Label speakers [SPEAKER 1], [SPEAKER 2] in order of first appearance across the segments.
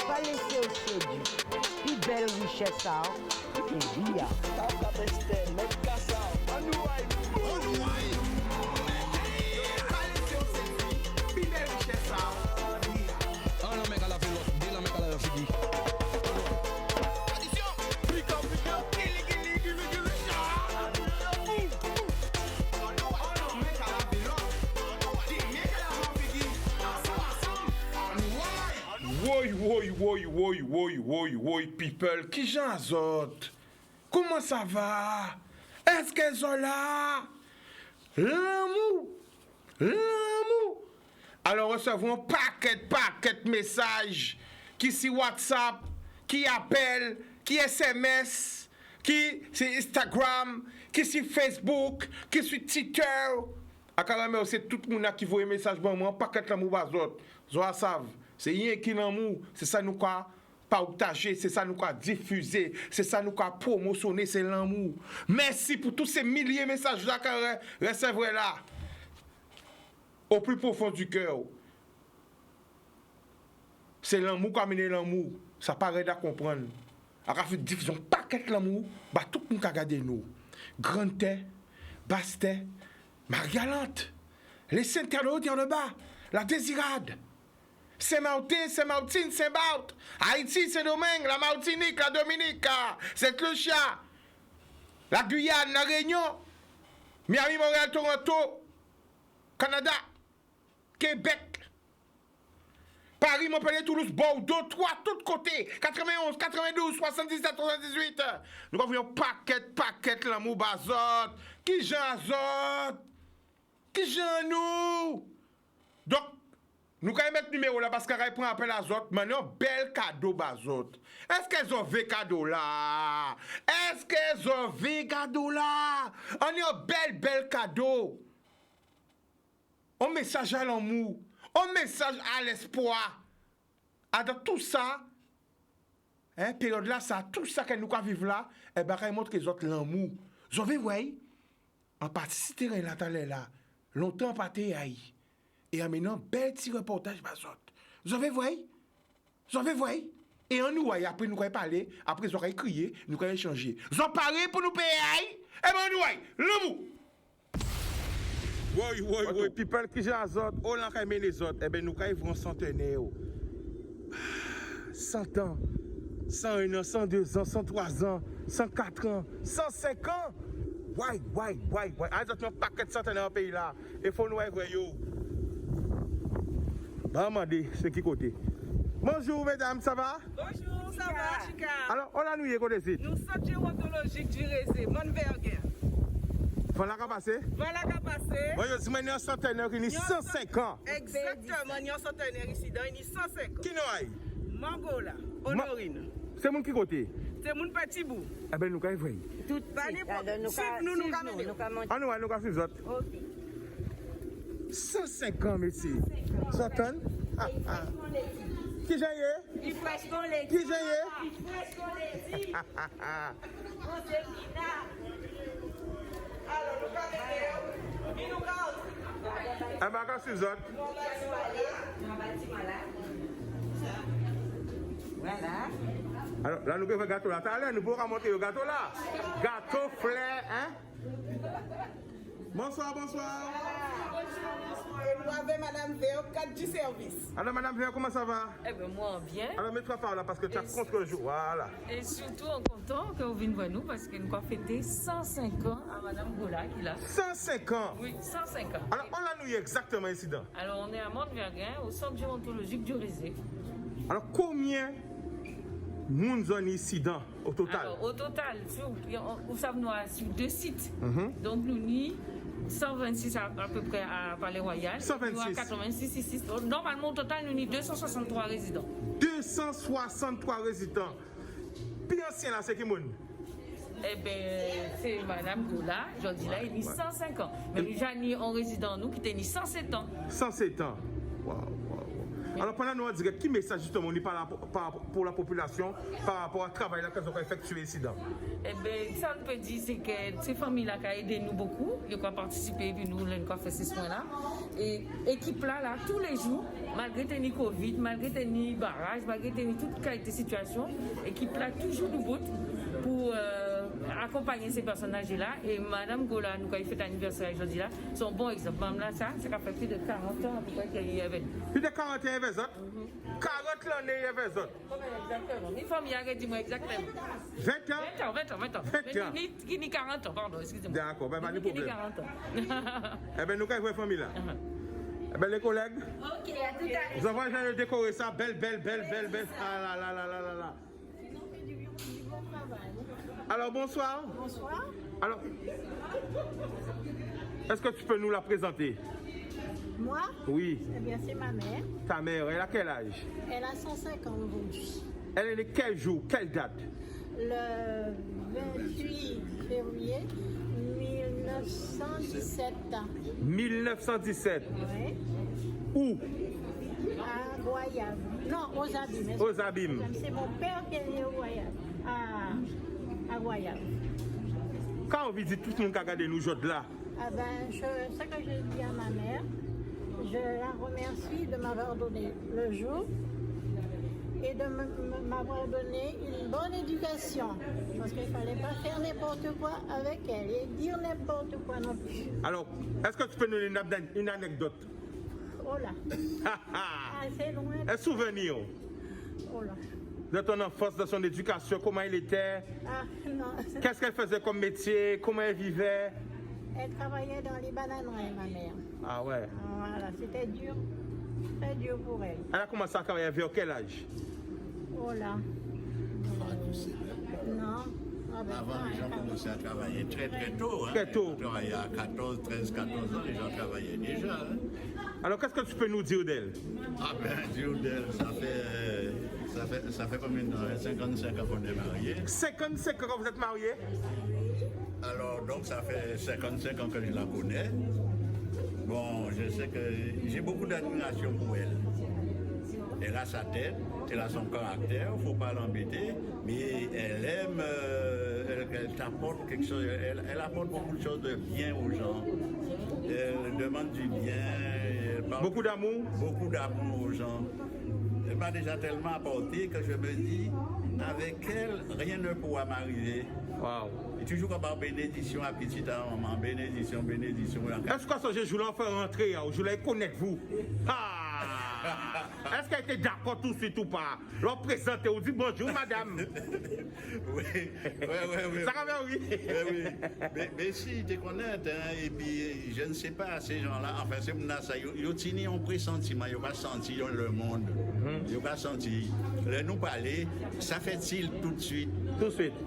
[SPEAKER 1] Pas laisser au séduit. Puis belle richesse, ça. Et bien.
[SPEAKER 2] Woy, people, qui j'en azote? Comment ça va? Est-ce qu'elles sont là? L'amour! Alors recevons paquet de messages qui si WhatsApp, qui appelle, qui SMS, qui c'est Instagram, qui c'est Facebook, qui c'est Twitter. À carrément, c'est tout le monde qui voit un message bon moi, paquet l'amour bazot. Zoa savent, c'est rien qui l'amour, c'est ça nous quoi partager, c'est ça nous quoi diffuser, c'est ça nous quoi promotionner, c'est l'amour. Merci pour tous ces milliers de messages là que recevez là. Au plus profond du cœur. C'est l'amour qui amène l'amour. Ça paraît à comprendre. Alors, fait diffusion paquet l'amour, bah tout le monde a regardé nous. Grande terre, basse terre, Margalante, les internautes en bas, la Désirade, Saint-Martin, Saint-Barth, Haïti, Saint-Domingue, la Martinique, la Dominique, Saint-Lucia, la Guyane, la Réunion, Miami, Montréal, Toronto, Canada, Québec, Paris, Montpellier, Toulouse, Bordeaux, Troyes, tous côtés, 91, 92, 77, 78. Nous avons un paquet, l'amour bazot. Qui j'en azote? Qui j'en nous? Donc, nous allons mettre numéro là parce qu'elle prend appel à Zot. Maintenant, bel cadeau bazot. Est-ce qu'elles ont vu cadeau là? On est un bel cadeau. Un message à l'amour. Un message à l'espoir. Dans tout ça, période là, ça, tout ça que nous vivons là, elle montre que les autres l'amour. Vous avez vu, en participant à là, longtemps pas aïe. Et en menant bel petit reportage bazot. Vous avez vu? Et en nous, après nous allons parler, après nous allons crier, nous allons échanger. Vous avez parlé pour nous payer aïe? Eh bien, nous, l'amour. Oui, people qui j'ai azot, on l'a aimé les autres, eh bien nous vivons centenaire. 100 ans, 101 ans, 102 ans, 103 ans, 104 ans, 105 ans. Ouais. Ah, ils ont un paquet de centenaires dans le pays là. Il faut nous voir yo. Demandez, c'est qui côté? Bonjour mesdames, ça va?
[SPEAKER 3] Bonjour, ça va, Chica?
[SPEAKER 2] Alors, on a nous côté ici.
[SPEAKER 3] Nous sommes géontologiques du Rézé, Monvergen.
[SPEAKER 2] Voilà qu'à passer?
[SPEAKER 3] Oui,
[SPEAKER 2] je suis un centenaire qui a 105 ans.
[SPEAKER 3] Exactement, il y a un centenaire ici, il y a 105 ans.
[SPEAKER 2] Qui nous a?
[SPEAKER 3] Mangola, Honorine.
[SPEAKER 2] C'est mon qui côté?
[SPEAKER 3] C'est mon petit bout.
[SPEAKER 2] Eh bien, nous allons voir.
[SPEAKER 1] Tout
[SPEAKER 3] Nous
[SPEAKER 2] Ah, nous allons suivre autres.
[SPEAKER 1] Ok.
[SPEAKER 2] 105 ans, monsieur. J'entends? Qui j'ai?
[SPEAKER 1] Il presse qu'on les
[SPEAKER 2] Qui j'ai?
[SPEAKER 1] Il presse qu'on les dit. On se dit là.
[SPEAKER 3] Alors, nous
[SPEAKER 2] Ah, bah, suivre autres.
[SPEAKER 1] Voilà.
[SPEAKER 2] Alors, là, nous avons un gâteau là. Nous pourrons monter le gâteau là. Gâteau flair, hein? Bonsoir.
[SPEAKER 3] Nous avons Madame Véo, 4 du service.
[SPEAKER 2] Alors, Madame Véo, comment ça va?
[SPEAKER 4] Eh bien, moi, bien.
[SPEAKER 2] Alors, mets-toi par là parce que tu as contre le jour. Voilà.
[SPEAKER 4] Et surtout, on est content que vous veniez voir nous parce que nous avons fêté 105 ans à Madame Gola qui a.
[SPEAKER 2] 105 ans?
[SPEAKER 4] Oui, 105 ans.
[SPEAKER 2] Alors, on l'a nous exactement ici dans.
[SPEAKER 4] Alors, on est à Monvergen, au centre géontologique du Rézé.
[SPEAKER 2] Alors, combien de gens ici dans au total?
[SPEAKER 4] Alors, au total, nous sommes sur 2 sites. Donc, nous n'y 126 à peu près à Palais Royal.
[SPEAKER 2] 126.
[SPEAKER 4] Nous à 86 ici. Normalement, au total, nous n'y 263 résidents.
[SPEAKER 2] 263 résidents. Puis ancien là, c'est qui moun?
[SPEAKER 4] Eh bien, c'est Madame Gola, je dis là, il a 105 ans. Mais nous, j'ai un résident, nous, qui a 107 ans.
[SPEAKER 2] 107 ans. Wow. Alors pendant nous, on dirait qui message justement on par pour la population par rapport au travail là qu'ils ont effectué ici dedans?
[SPEAKER 4] Eh bien, ça on peut dire c'est que ces familles-là qui ont aidé nous beaucoup, ils ont participé, puis nous, on a fait ces soins-là. Et l'équipe là, tous les jours, malgré le Covid, malgré les barrages, malgré toute qualité de situation, l'équipe là toujours debout pour accompagner ces personnages-là. Et Madame Gola, nous, quand il fait l'anniversaire aujourd'hui là, c'est un bon exemple. Madame là, ça fait plus de 40 ans à peu près qu'il y avait.
[SPEAKER 2] Plus de 40 ans, il y avait ça? 40 ans, il y avait ça?
[SPEAKER 4] Exactement. Mes familles, dis-moi exactement.
[SPEAKER 2] 20 ans?
[SPEAKER 4] 20 ans. Qui ni 40 ans, pardon, excusez-moi.
[SPEAKER 2] D'accord, ben pas de problème.
[SPEAKER 4] 40 ans.
[SPEAKER 2] Eh bien, nous, quand vous famille là? Eh bien, les collègues?
[SPEAKER 5] Ok, à tout à l'heure.
[SPEAKER 2] Vous avez déjà décoré ça, belle. Ah là.
[SPEAKER 5] Sinon, on fait du bon travail.
[SPEAKER 2] Alors, bonsoir.
[SPEAKER 5] Bonsoir.
[SPEAKER 2] Alors, est-ce que tu peux nous la présenter?
[SPEAKER 5] Moi,
[SPEAKER 2] Oui.
[SPEAKER 5] eh bien, c'est ma mère.
[SPEAKER 2] Ta mère, elle a quel âge?
[SPEAKER 5] Elle a 105 ans aujourd'hui.
[SPEAKER 2] Elle est née quel jour, quelle date?
[SPEAKER 5] Le 28 février 1917.
[SPEAKER 2] 1917.
[SPEAKER 5] Oui.
[SPEAKER 2] Où?
[SPEAKER 5] À Goyave. Non, aux Abîmes.
[SPEAKER 2] Aux Abîmes.
[SPEAKER 5] C'est mon père qui est né au Goyave. À Goyave.
[SPEAKER 2] Quand on visite tout le monde qui a regardé nous aujourd'hui là,
[SPEAKER 5] Ah ben, ce que je dis à ma mère, je la remercie de m'avoir donné le jour et de m'avoir donné une bonne éducation. Parce qu'il ne fallait pas faire n'importe quoi avec elle et dire n'importe quoi non plus.
[SPEAKER 2] alors, est-ce que tu peux nous donner une anecdote?
[SPEAKER 5] Oh là, assez loin.
[SPEAKER 2] Un souvenir
[SPEAKER 5] Oh là.
[SPEAKER 2] de ton enfance, de son éducation, comment il était,
[SPEAKER 5] Ah non,
[SPEAKER 2] qu'est-ce qu'elle faisait comme métier, comment elle vivait?
[SPEAKER 5] elle travaillait dans les bananeries, ma mère.
[SPEAKER 2] Ah ouais.
[SPEAKER 5] Voilà, c'était dur, très dur pour elle.
[SPEAKER 2] Elle a commencé à travailler vers quel âge?
[SPEAKER 5] Oh là. Non. Ah ben,
[SPEAKER 6] Avant, les gens commençaient à travailler très tôt. Hein.
[SPEAKER 2] Très tôt.
[SPEAKER 6] Ils travaillaient à 14, 13, 14 ans, les gens travaillaient déjà. Hein.
[SPEAKER 2] Alors, qu'est-ce que tu peux nous dire d'elle?
[SPEAKER 6] Ah ben, Dieu d'elle, ça fait combien de temps? 55 ans qu'on est mariés.
[SPEAKER 2] 55 ans que vous êtes mariés?
[SPEAKER 6] Alors, donc, ça fait 55 ans que je la connais. Bon, je sais que j'ai beaucoup d'admiration pour elle. Elle a sa tête, elle a son caractère, il ne faut pas l'embêter, mais elle aime, elle t'apporte quelque chose, elle apporte beaucoup de choses de bien aux gens. Elle demande du bien, elle parle
[SPEAKER 2] Beaucoup d'amour?
[SPEAKER 6] beaucoup d'amour aux gens. Elle m'a déjà tellement apporté que je me dis, avec elle, rien ne pourra m'arriver.
[SPEAKER 2] Wow.
[SPEAKER 6] Et toujours comme par bénédiction à petite à maman, bénédiction.
[SPEAKER 2] Est-ce que ce jour-là, on fait rentrer, je voulais connaître vous? Ah! Est-ce qu'elle était d'accord tout de suite ou pas? L'on présente, on dit bonjour madame.
[SPEAKER 6] Oui.
[SPEAKER 2] Ça va bien, oui.
[SPEAKER 6] Mais si, tu connais, hein, et puis je ne sais pas, ces gens-là, enfin, c'est pour ça, ils ont un pressentiment, ils n'ont pas senti le monde. Ils n'ont pas senti. Nous parler, ça fait-il tout de suite?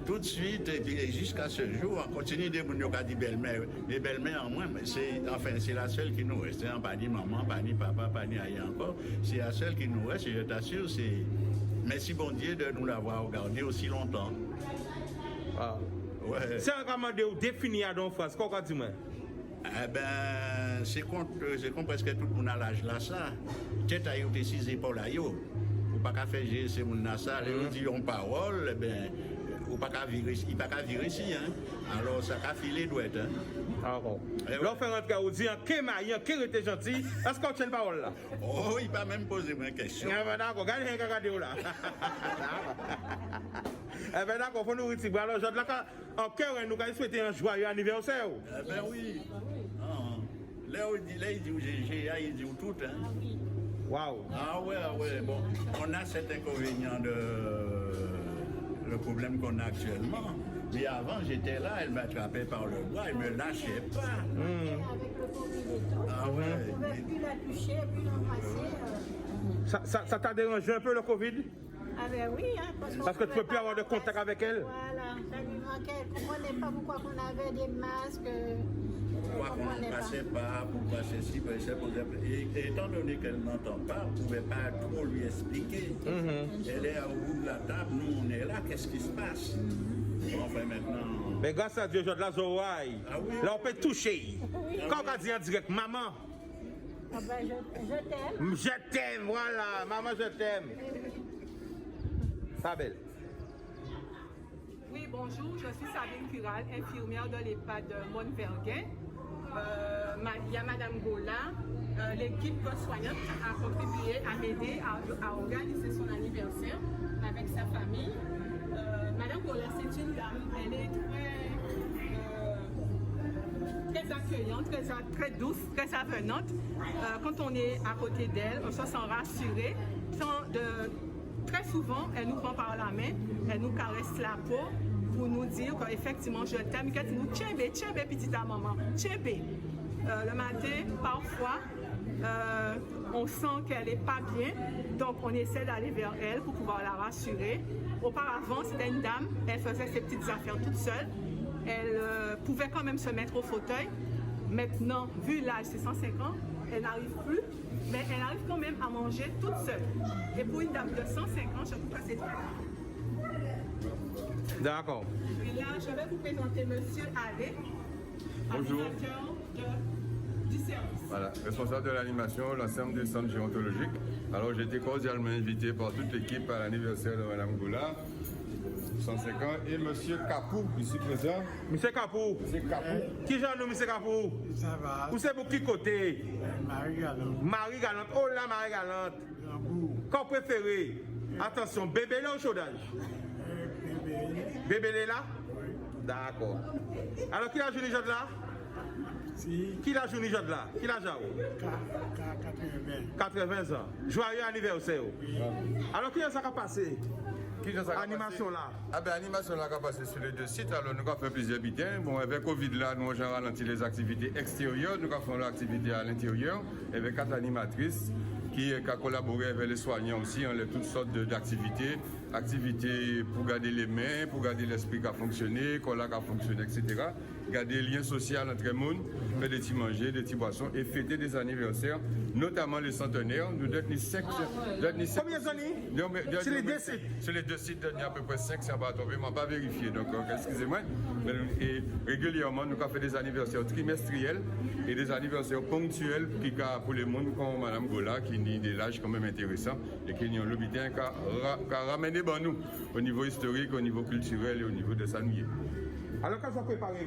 [SPEAKER 6] Tout de suite, et puis jusqu'à ce jour, on continue de nous dire belle-mère. Les belles-mères en moins, c'est la seule qui nous reste. Pas ni maman, pas ni papa, pas ni ailleurs encore. C'est la seule qui nous reste, et je t'assure, c'est. Merci bon Dieu de nous l'avoir regardé aussi longtemps.
[SPEAKER 2] Ah.
[SPEAKER 6] Ouais.
[SPEAKER 2] Si on va demander définir à France, qu'est-ce que tu dis?
[SPEAKER 6] Eh ben, c'est comme presque tout le monde à l'âge là, ça. Tête à eu tes 6 épaules à yo. Ou pas qu'à faire gérer ces monde là, ça. Ils disent en parole, eh ben, ou pas qu'à virer ici, hein. Alors, ça qu'a filé douette, hein.
[SPEAKER 2] Ah bon.
[SPEAKER 6] Eh ouais.
[SPEAKER 2] Là, on fait rentrer au dire, qui maillon, qui était gentil, est-ce qu'on tient une parole là?
[SPEAKER 6] Oh, il va même poser une question.
[SPEAKER 2] Eh ben d'accord, regardez là. Eh ben d'accord, faut nous retirer. Alors, aujourd'hui, en cœur, nous allons souhaiter un joyeux anniversaire.
[SPEAKER 6] Eh ben oui. Là, il dit où j'ai, il dit où tout, hein.
[SPEAKER 2] Waouh.
[SPEAKER 6] Ah ouais, bon. On a cet inconvénient le problème qu'on a actuellement. Mais avant, j'étais là, elle m'attrapait par le bras, elle me lâchait pas.
[SPEAKER 5] Avec le Covid et tout,
[SPEAKER 6] Ah ouais.
[SPEAKER 5] on ne pouvait plus la toucher, plus l'embrasser.
[SPEAKER 2] Ça t'a dérangé un peu le Covid?
[SPEAKER 5] Ah ben oui, hein,
[SPEAKER 2] Parce que tu ne peux plus avoir de contact avec elle?
[SPEAKER 5] Voilà, ça lui manquait. Elle ne comprenait pas pourquoi on avait des masques.
[SPEAKER 6] Pourquoi on ne passait pas, pourquoi ceci, pourquoi ça. Et étant donné qu'elle n'entend pas, on ne pouvait pas trop lui expliquer. Elle est au bout de la table, nous on est là, qu'est-ce qui se passe? Enfin maintenant.
[SPEAKER 2] Mais grâce à Dieu, je de la Zoraï.
[SPEAKER 6] Ah oui.
[SPEAKER 2] Là, on peut toucher. Quand on dit en direct, maman,
[SPEAKER 5] Ah ben, je t'aime.
[SPEAKER 2] Je t'aime, voilà, maman, je t'aime. Sabelle.
[SPEAKER 3] Oui, bonjour, je suis Sabine Cural, infirmière de l'EHPAD de Monverguin. Il y a Madame Gola, l'équipe soignante a contribué à m'aider à organiser son anniversaire avec sa famille. Madame Gola, c'est une dame, elle est très accueillante, très douce, très avenante. Quand on est à côté d'elle, on se sent rassuré. Très souvent, elle nous prend par la main, elle nous caresse la peau pour nous dire qu'effectivement, je t'aime. Elle nous dit, tiens, petite maman, tiens. Le matin, parfois, on sent qu'elle n'est pas bien, donc on essaie d'aller vers elle pour pouvoir la rassurer. Auparavant, c'était une dame, elle faisait ses petites affaires toute seule. Elle pouvait quand même se mettre au fauteuil. Maintenant, vu l'âge, c'est 105 ans, elle n'arrive plus, mais elle arrive quand même à manger toute seule. Et pour une dame de 105 ans, je trouve que c'est très bien.
[SPEAKER 2] D'accord.
[SPEAKER 3] Et là, je vais vous présenter M. Allé,
[SPEAKER 7] Bonjour.
[SPEAKER 3] animateur du service.
[SPEAKER 7] Voilà, responsable de l'animation, l'ensemble des centres gérontologiques. Alors j'ai été cordialement invité par toute l'équipe à l'anniversaire de Mme Goula, 105 ans, et M. Capou, ici présent.
[SPEAKER 2] Monsieur Capou.
[SPEAKER 7] M. Capou.
[SPEAKER 2] Qui j'en nomme, monsieur Capou?
[SPEAKER 8] Ça va,
[SPEAKER 2] Vous savez pour qui côté?
[SPEAKER 8] Marie Galante.
[SPEAKER 2] Marie Galante. Oh là, Marie Galante. Quand préféré? Attention, bébé là au chaudage? Bébé est là? D'accord. Alors, qui a joué les gens là?
[SPEAKER 8] Si,
[SPEAKER 2] Qui l'a joué les gens là? Qui l'a joué?
[SPEAKER 8] 80.
[SPEAKER 2] 80 ans. Joyeux anniversaire. Alors, qui est-ce qui a passé?
[SPEAKER 7] Qui nous a
[SPEAKER 2] Animation
[SPEAKER 7] passé?
[SPEAKER 2] là.
[SPEAKER 7] Ah ben animation là qui a passé sur les deux sites. Alors nous avons fait plusieurs bitins. Bon, avec Covid là, nous avons ralenti les activités extérieures. Nous avons fait l'activité à l'intérieur avec 4 animatrices qui ont collaboré avec les soignants aussi. On a toutes sortes d'activités. Activités pour garder les mains, pour garder l'esprit qui a fonctionné, qu'on a fonctionné, etc. Garder le lien social entre les monde, faire des petits manger, des petits boissons et fêter des anniversaires, notamment les centenaires. Nous donnons 5.
[SPEAKER 2] Combien d'années? Sur les deux sites?
[SPEAKER 7] Sur les deux sites, il y a à peu près 5, ça va tomber, mais pas vérifié. Donc, excusez-moi. Et régulièrement, nous avons fait des anniversaires trimestriels et des anniversaires ponctuels pour les monde comme Mme Gola, qui a des âges quand même intéressants et qui ont l'habitat qui a ramené nous au niveau historique, au niveau culturel et au niveau de Sanouye.
[SPEAKER 2] Alors, quand vous préparez,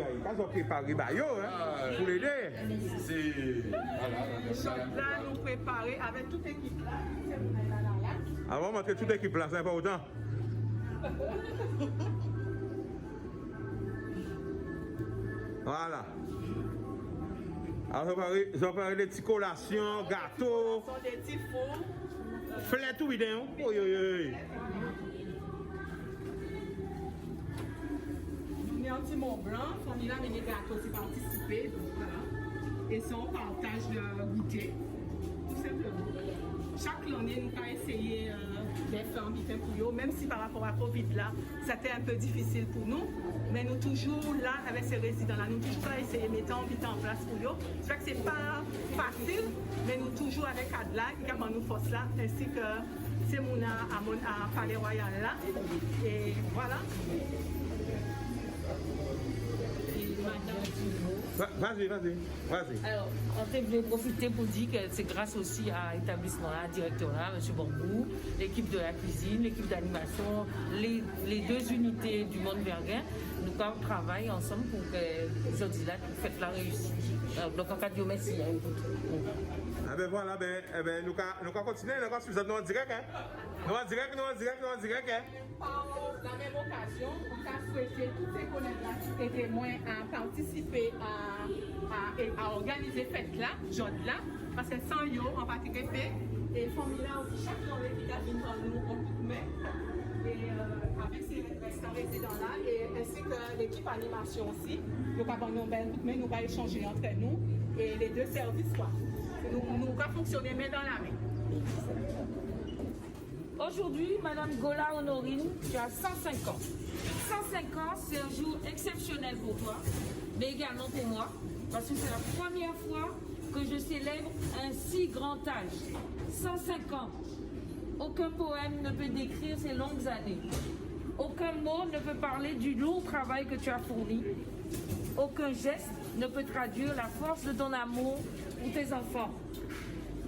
[SPEAKER 2] pour l'aider?
[SPEAKER 7] C'est. Voilà.
[SPEAKER 3] Là, nous préparer avec toute l'équipe là.
[SPEAKER 2] Alors, on va montrer toute l'équipe là, c'est pas autant. Voilà. Alors, je vais parler des petites collations, gâteaux,
[SPEAKER 3] Ce sont des petits fours.
[SPEAKER 2] fleurs tout vidéo. Oui.
[SPEAKER 3] On est un petit Mont Blanc, on a mis des gâteaux aussi participer. Donc voilà. Et ça, on partage le goûter, tout simplement. Chaque année, nous avons essayé de faire un bitin pour eux, même si par rapport à Covid là, c'était un peu difficile pour nous. Mais nous toujours là, avec ces résidents-là, nous toujours essayé de mettre un bitin en place pour eux. C'est vrai que c'est pas facile, mais nous toujours avec Adla, qui a nous force là, ainsi que c'est Mouna à Palais Royal là. Et voilà.
[SPEAKER 2] Vas-y.
[SPEAKER 4] Alors, on voulait profiter pour dire que c'est grâce aussi à l'établissement, à directeur-là, M. Bambou, l'équipe de la cuisine, l'équipe d'animation, les deux unités du Monverguin, nous travaillons ensemble pour que aujourd'hui là, faites la réussite. Donc, en cas de merci.
[SPEAKER 2] Ah ben voilà, nous allons continuer, nous allons en direct. Nous en direct.
[SPEAKER 3] Par la même occasion, on a souhaité tous ces collègues-là qui étaient témoins à participer à organiser cette fête-là, là, parce que sans eux, on va participer et famille-là aussi, chaque journée qui a venu dans nous, on tout met. Et avec ces résidents-là, et ainsi que l'équipe animation aussi, nous allons échanger entre nous et les deux services, quoi. Nous allons fonctionner main dans la main.
[SPEAKER 4] Aujourd'hui, Madame Gola Honorine, tu as 105 ans. 105 ans, c'est un jour exceptionnel pour toi, mais également pour moi, parce que c'est la première fois que je célèbre un si grand âge. 105 ans. Aucun poème ne peut décrire ces longues années. Aucun mot ne peut parler du lourd travail que tu as fourni. Aucun geste ne peut traduire la force de ton amour pour tes enfants.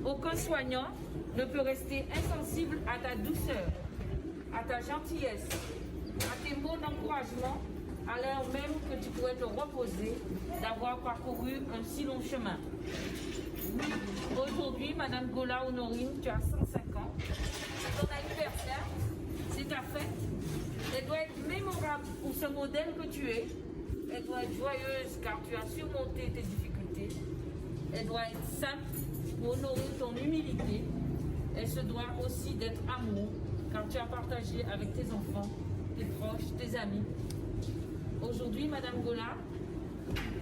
[SPEAKER 4] Aucun soignant ne peut rester insensible à ta douceur, à ta gentillesse, à tes mots d'encouragement, à l'heure même que tu pourrais te reposer d'avoir parcouru un si long chemin. Oui, aujourd'hui, Madame Gola Honorine, tu as 105 ans. Ton anniversaire, c'est ta fête. Elle doit être mémorable pour ce modèle que tu es. Elle doit être joyeuse car tu as surmonté tes difficultés. Elle doit être simple pour honorer ton humilité. Elle se doit aussi d'être amour car tu as partagé avec tes enfants, tes proches, tes amis. Aujourd'hui, Madame Gola,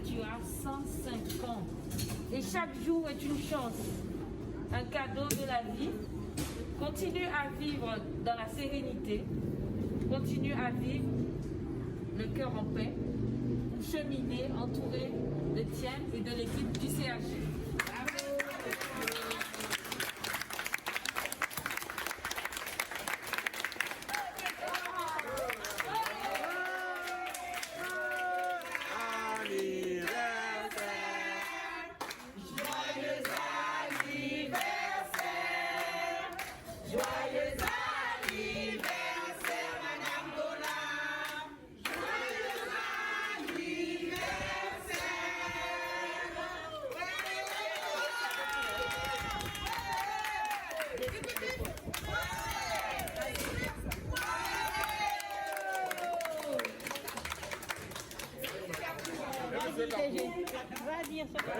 [SPEAKER 4] tu as 105 ans. Et chaque jour est une chance, un cadeau de la vie. Continue à vivre dans la sérénité. Continue à vivre le cœur en paix. Cheminer entouré de tiens et de l'équipe du CHG.
[SPEAKER 5] Va dire ce que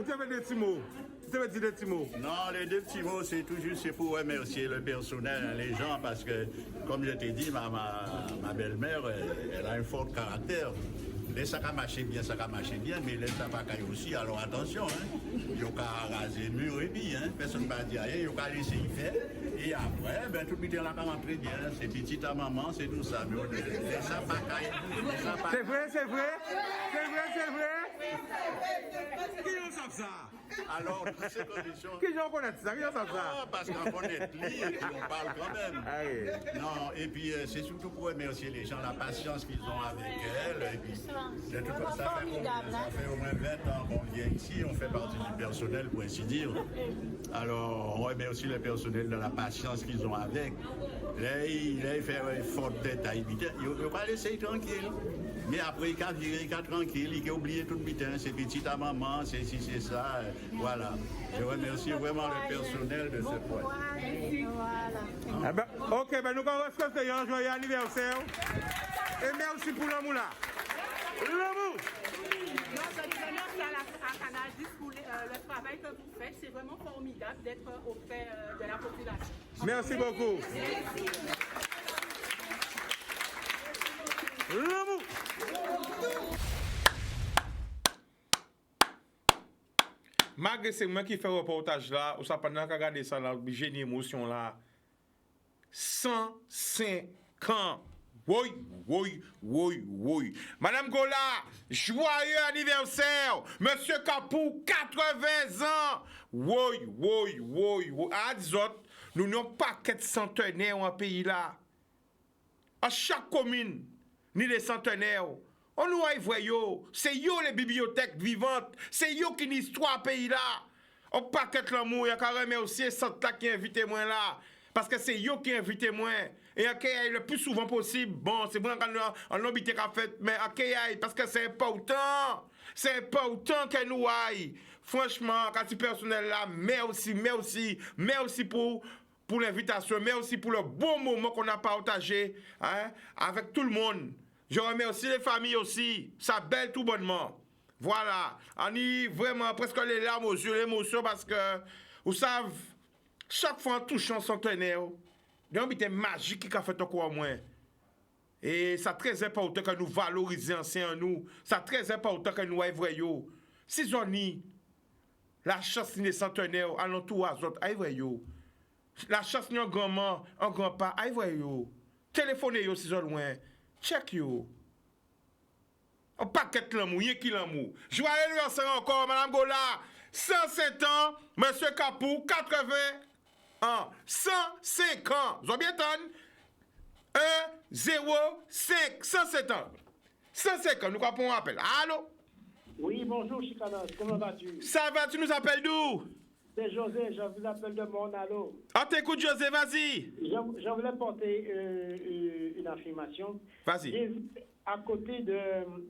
[SPEAKER 7] Tu avais des petits mots. Tu avais dit des petits mots.
[SPEAKER 6] Non, les deux petits mots, c'est tout juste pour remercier le personnel, les gens, parce que, comme je t'ai dit, ma belle-mère, elle a un fort caractère. Les sacs à marcher bien, mais les sacs à cailler aussi, alors attention, hein. Il y a raser le mur et puis, hein. Personne ne va dire rien, il y a laisser y faire. Et après, ben, tout le monde là quand très bien, c'est petit à maman, c'est tout ça. Mais les sacs à cailler,
[SPEAKER 7] c'est vrai. Qui en savent ça?
[SPEAKER 6] Alors, toutes ces conditions.
[SPEAKER 7] Qui en connaissent ça? Qui en savent ça?
[SPEAKER 6] Non, parce qu'on connaît lui et puis on parle quand même.
[SPEAKER 7] Ah oui.
[SPEAKER 6] Non, et puis c'est surtout pour remercier les gens, la patience qu'ils ont avec elle. Et puis, de toute façon, ça fait au moins 20 ans qu'on vient ici, on fait partie du personnel, pour ainsi dire. Alors, on remercie le personnel de la patience qu'ils ont avec. Là, il fait une forte tête à éviter. Il ne va pas laisser tranquille. Mais après, il a viré, il a tranquille, il a oublié tout le bitin, c'est petit à maman, c'est ci, c'est ça. Voilà. Je remercie vraiment le personnel de ce point.
[SPEAKER 5] Voilà.
[SPEAKER 7] Ah ben, ok, ben nous allons souhaiter un joyeux anniversaire. Et merci pour l'amour là. L'amour!
[SPEAKER 3] Non, je remercie à Canal 10 pour le travail que vous faites. C'est vraiment formidable d'être auprès de la population.
[SPEAKER 7] Merci beaucoup. L'amour! Malgré c'est moi qui fais le reportage là, ou ça pendant qu'à regarder ça là, j'ai une émotion là. 105 ans. Oui. Madame Gola, joyeux anniversaire. Monsieur Kapou, 80 ans. Oui. À des autres, nous n'avons pas qu'être centenaires en pays là. À chaque commune, ni des centenaires. On nous voit c'est yo les bibliothèques vivantes, c'est yo qui l'histoire pays là. On paquet l'amour, il y a quand même aussi centre qui invite moi là parce que c'est yo qui invite moi et accueille le plus souvent possible. Bon, c'est bon quand on habite qu'a fait mais accueille parce que c'est important. C'est important que nous aille. Franchement, quand tu personnel là, merci pour l'invitation, mais aussi pour le bon moment qu'on a partagé avec tout le monde. Je remercie les familles aussi, ça belle tout bonnement.
[SPEAKER 2] Voilà. On y vraiment presque les larmes aux yeux, l'émotion, parce que, vous savez, chaque fois en touchant centenaire, il y a un petit magique qui a fait encore moins. Et c'est très important que nous valorisions anciens nous. C'est très important que nous voyons. Si on y la chance n'est centenaire, allons tous à autres, aïe voyons. La chance n'est un grand-mère, un grand-père, aïe voyons. Téléphonez yo si on loin. Check yo. Un paquet l'amour, y'a qui l'amour. Joyeux anniversaire encore, Madame Gola. 107 ans, Monsieur Capou, 80 ans. 105 ans. Vous avez bien entendu? 1, 0, 5, 107 ans. 105 ans, nous croyons un appel. Allô?
[SPEAKER 9] Oui, bonjour Chicanos, comment vas-tu?
[SPEAKER 2] Ça va, tu nous appelles d'où?
[SPEAKER 9] C'est José, je vous appelle de Monalo.
[SPEAKER 2] On t'écoute, José, vas-y.
[SPEAKER 9] Je voulais porter une affirmation.
[SPEAKER 2] Vas-y.
[SPEAKER 9] J'ai vu à côté de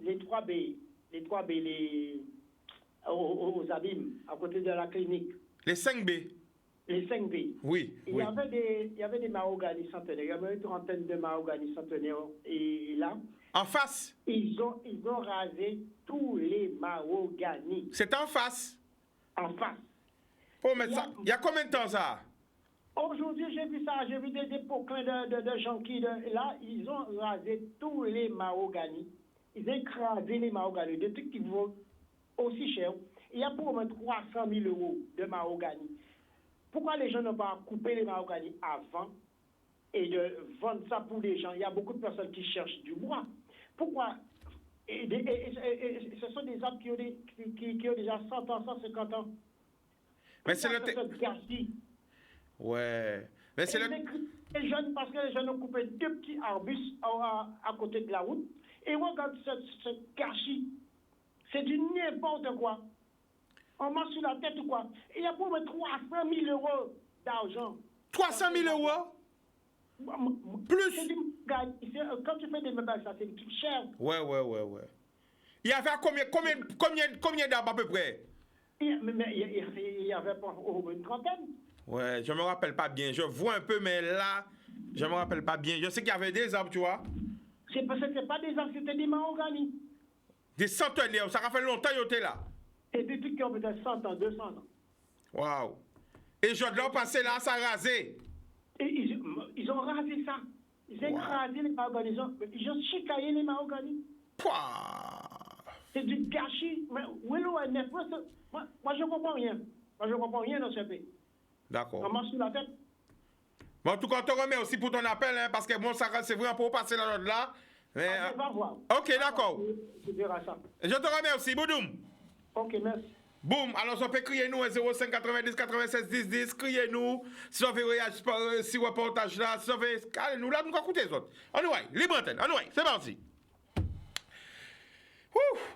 [SPEAKER 9] les 3B, aux abîmes, à côté de la clinique.
[SPEAKER 2] Les 5B.
[SPEAKER 9] Les 5B.
[SPEAKER 2] Oui.
[SPEAKER 9] Il y avait des mahoganis centenaires, il y avait une trentaine de mahoganis centenaires. Et là,
[SPEAKER 2] en face?
[SPEAKER 9] Ils ont rasé tous les mahoganis.
[SPEAKER 2] C'est en face?
[SPEAKER 9] En face.
[SPEAKER 2] Oh, mais ça, il y a combien de temps ça?
[SPEAKER 9] Aujourd'hui, j'ai vu ça, j'ai vu des poquins de gens qui, là, ils ont rasé tous les mahoganis. Ils ont écrasé les mahoganis, des trucs qui vaut aussi cher. Il y a pour au moins 300 000 € de mahogany. Pourquoi les gens n'ont pas coupé les mahoganis avant et de vendre ça pour les gens? Il y a beaucoup de personnes qui cherchent du bois. Pourquoi? Et ce sont des arbres qui ont déjà 100 ans, 150 ans.
[SPEAKER 2] Mais c'est le...
[SPEAKER 9] gâchis.
[SPEAKER 2] Ouais. Mais c'est
[SPEAKER 9] les jeunes, parce que les jeunes ont coupé 2 petits arbustes à côté de la route. Et regarde ce gâchis. C'est du n'importe quoi. On marche sur la tête ou quoi. Il y a pour 300 000 € d'argent. 300 000
[SPEAKER 2] €? Plus?
[SPEAKER 9] Quand tu fais des meubles, ça c'est cher.
[SPEAKER 2] Ouais. Il y avait combien d'arbres à peu près?
[SPEAKER 9] Mais il y avait pas une trentaine.
[SPEAKER 2] Ouais, je me rappelle pas bien. Je vois un peu, mais là, je me rappelle pas bien. Je sais qu'il y avait des arbres, tu vois.
[SPEAKER 9] C'est parce que c'était pas des arbres, c'était des mahoganis.
[SPEAKER 2] Des centenaires, ça a fait longtemps qu'ils étaient là.
[SPEAKER 9] Et des trucs qui ont peut-être 100 ans, 200 ans.
[SPEAKER 2] Waouh. Et je dois passer là, ça a rasé.
[SPEAKER 9] Et ils ont rasé ça. Ils ont écrasé les mahoganis. Ils ont chicaillé les mahoganis. C'est du gâchis. Mais où est l'ONF? Moi, je ne comprends rien. Moi, je ne comprends rien dans ce pays.
[SPEAKER 2] D'accord.
[SPEAKER 9] On marche sur la tête.
[SPEAKER 2] Bon, en tout cas, on te remercie pour ton appel, hein, parce que bon, ça c'est vraiment pour passer là. Mais,
[SPEAKER 9] on va voir.
[SPEAKER 2] Ok, d'accord.
[SPEAKER 9] Je verrai ça.
[SPEAKER 2] Je te remercie, Boudoum.
[SPEAKER 9] Ok, merci.
[SPEAKER 2] Boum, alors on peut crier nous 05 90 96 10 10, criez nous, si on veut réagir si reportage là, si on veut, allez nous là, nous allons écouter les autres. Anyway, libre antenne, anyway, c'est parti.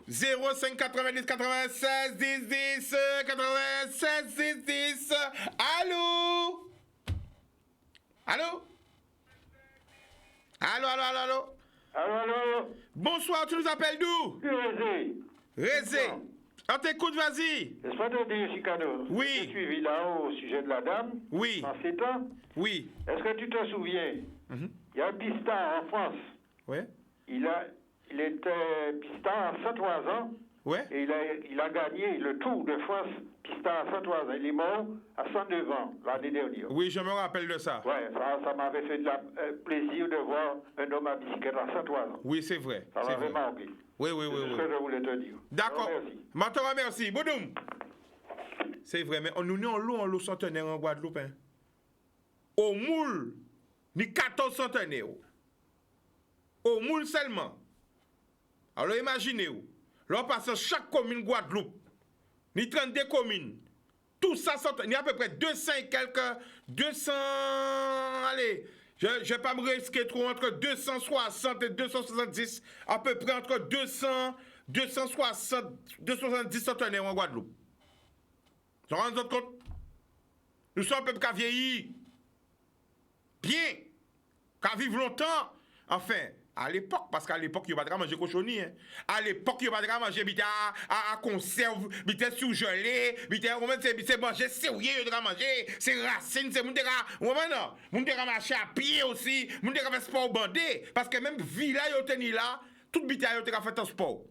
[SPEAKER 2] 05 90 96 10 10 96 10 10. Allô? Allô? Bonsoir, tu nous appelles d'où? Rézé. On t'écoute, vas-y.
[SPEAKER 10] N'est-ce pas de dire, Chicano?
[SPEAKER 2] Oui.
[SPEAKER 10] J'ai suivi là au sujet de la dame.
[SPEAKER 2] Oui.
[SPEAKER 10] En ces temps.
[SPEAKER 2] Oui.
[SPEAKER 10] Est-ce que tu te souviens? Il y a un piston en France.
[SPEAKER 2] Oui.
[SPEAKER 10] Il était piston à 103 ans.
[SPEAKER 2] Oui.
[SPEAKER 10] Et il a gagné le Tour de France piston à 103 ans. Il est mort à 109 ans l'année dernière.
[SPEAKER 2] Oui, je me rappelle de ça.
[SPEAKER 10] Ouais, ça m'avait fait plaisir de voir un homme à bicyclette à 103 ans.
[SPEAKER 2] Oui, c'est vrai.
[SPEAKER 10] Ça m'avait marqué.
[SPEAKER 2] Oui.
[SPEAKER 10] C'est ce que je voulais te dire.
[SPEAKER 2] D'accord. Je te remercie. Boudoum. C'est vrai, mais nous sommes en l'eau centenaire en Guadeloupe. Hein. Au moule, ni 14 centenaires. Au moule seulement. Alors imaginez-vous. Là, on passe chaque commune Guadeloupe. Ni 32 communes. Tout ça, il y a à peu près 200 et quelques. 200. Allez. Je ne vais pas me risquer trop entre 260 et 270. À peu près entre 200, 260, 270 centenaires en Guadeloupe. Vous vous rendez compte? Nous sommes un peuple qui a vieilli. Bien. Qui a vécu longtemps. Enfin. À l'époque, parce qu'à l'époque, il n'y a pas de manger cochonnier. Hein. À l'époque, il n'y a pas de manger à conserve, surgelé, c'est manger sérieux, il y a manger, c'est racine, c'est mon marcher à pied aussi, mon faire sport bandé. Parce que même villa, il y a là, toute bitaille, il y a fait un sport.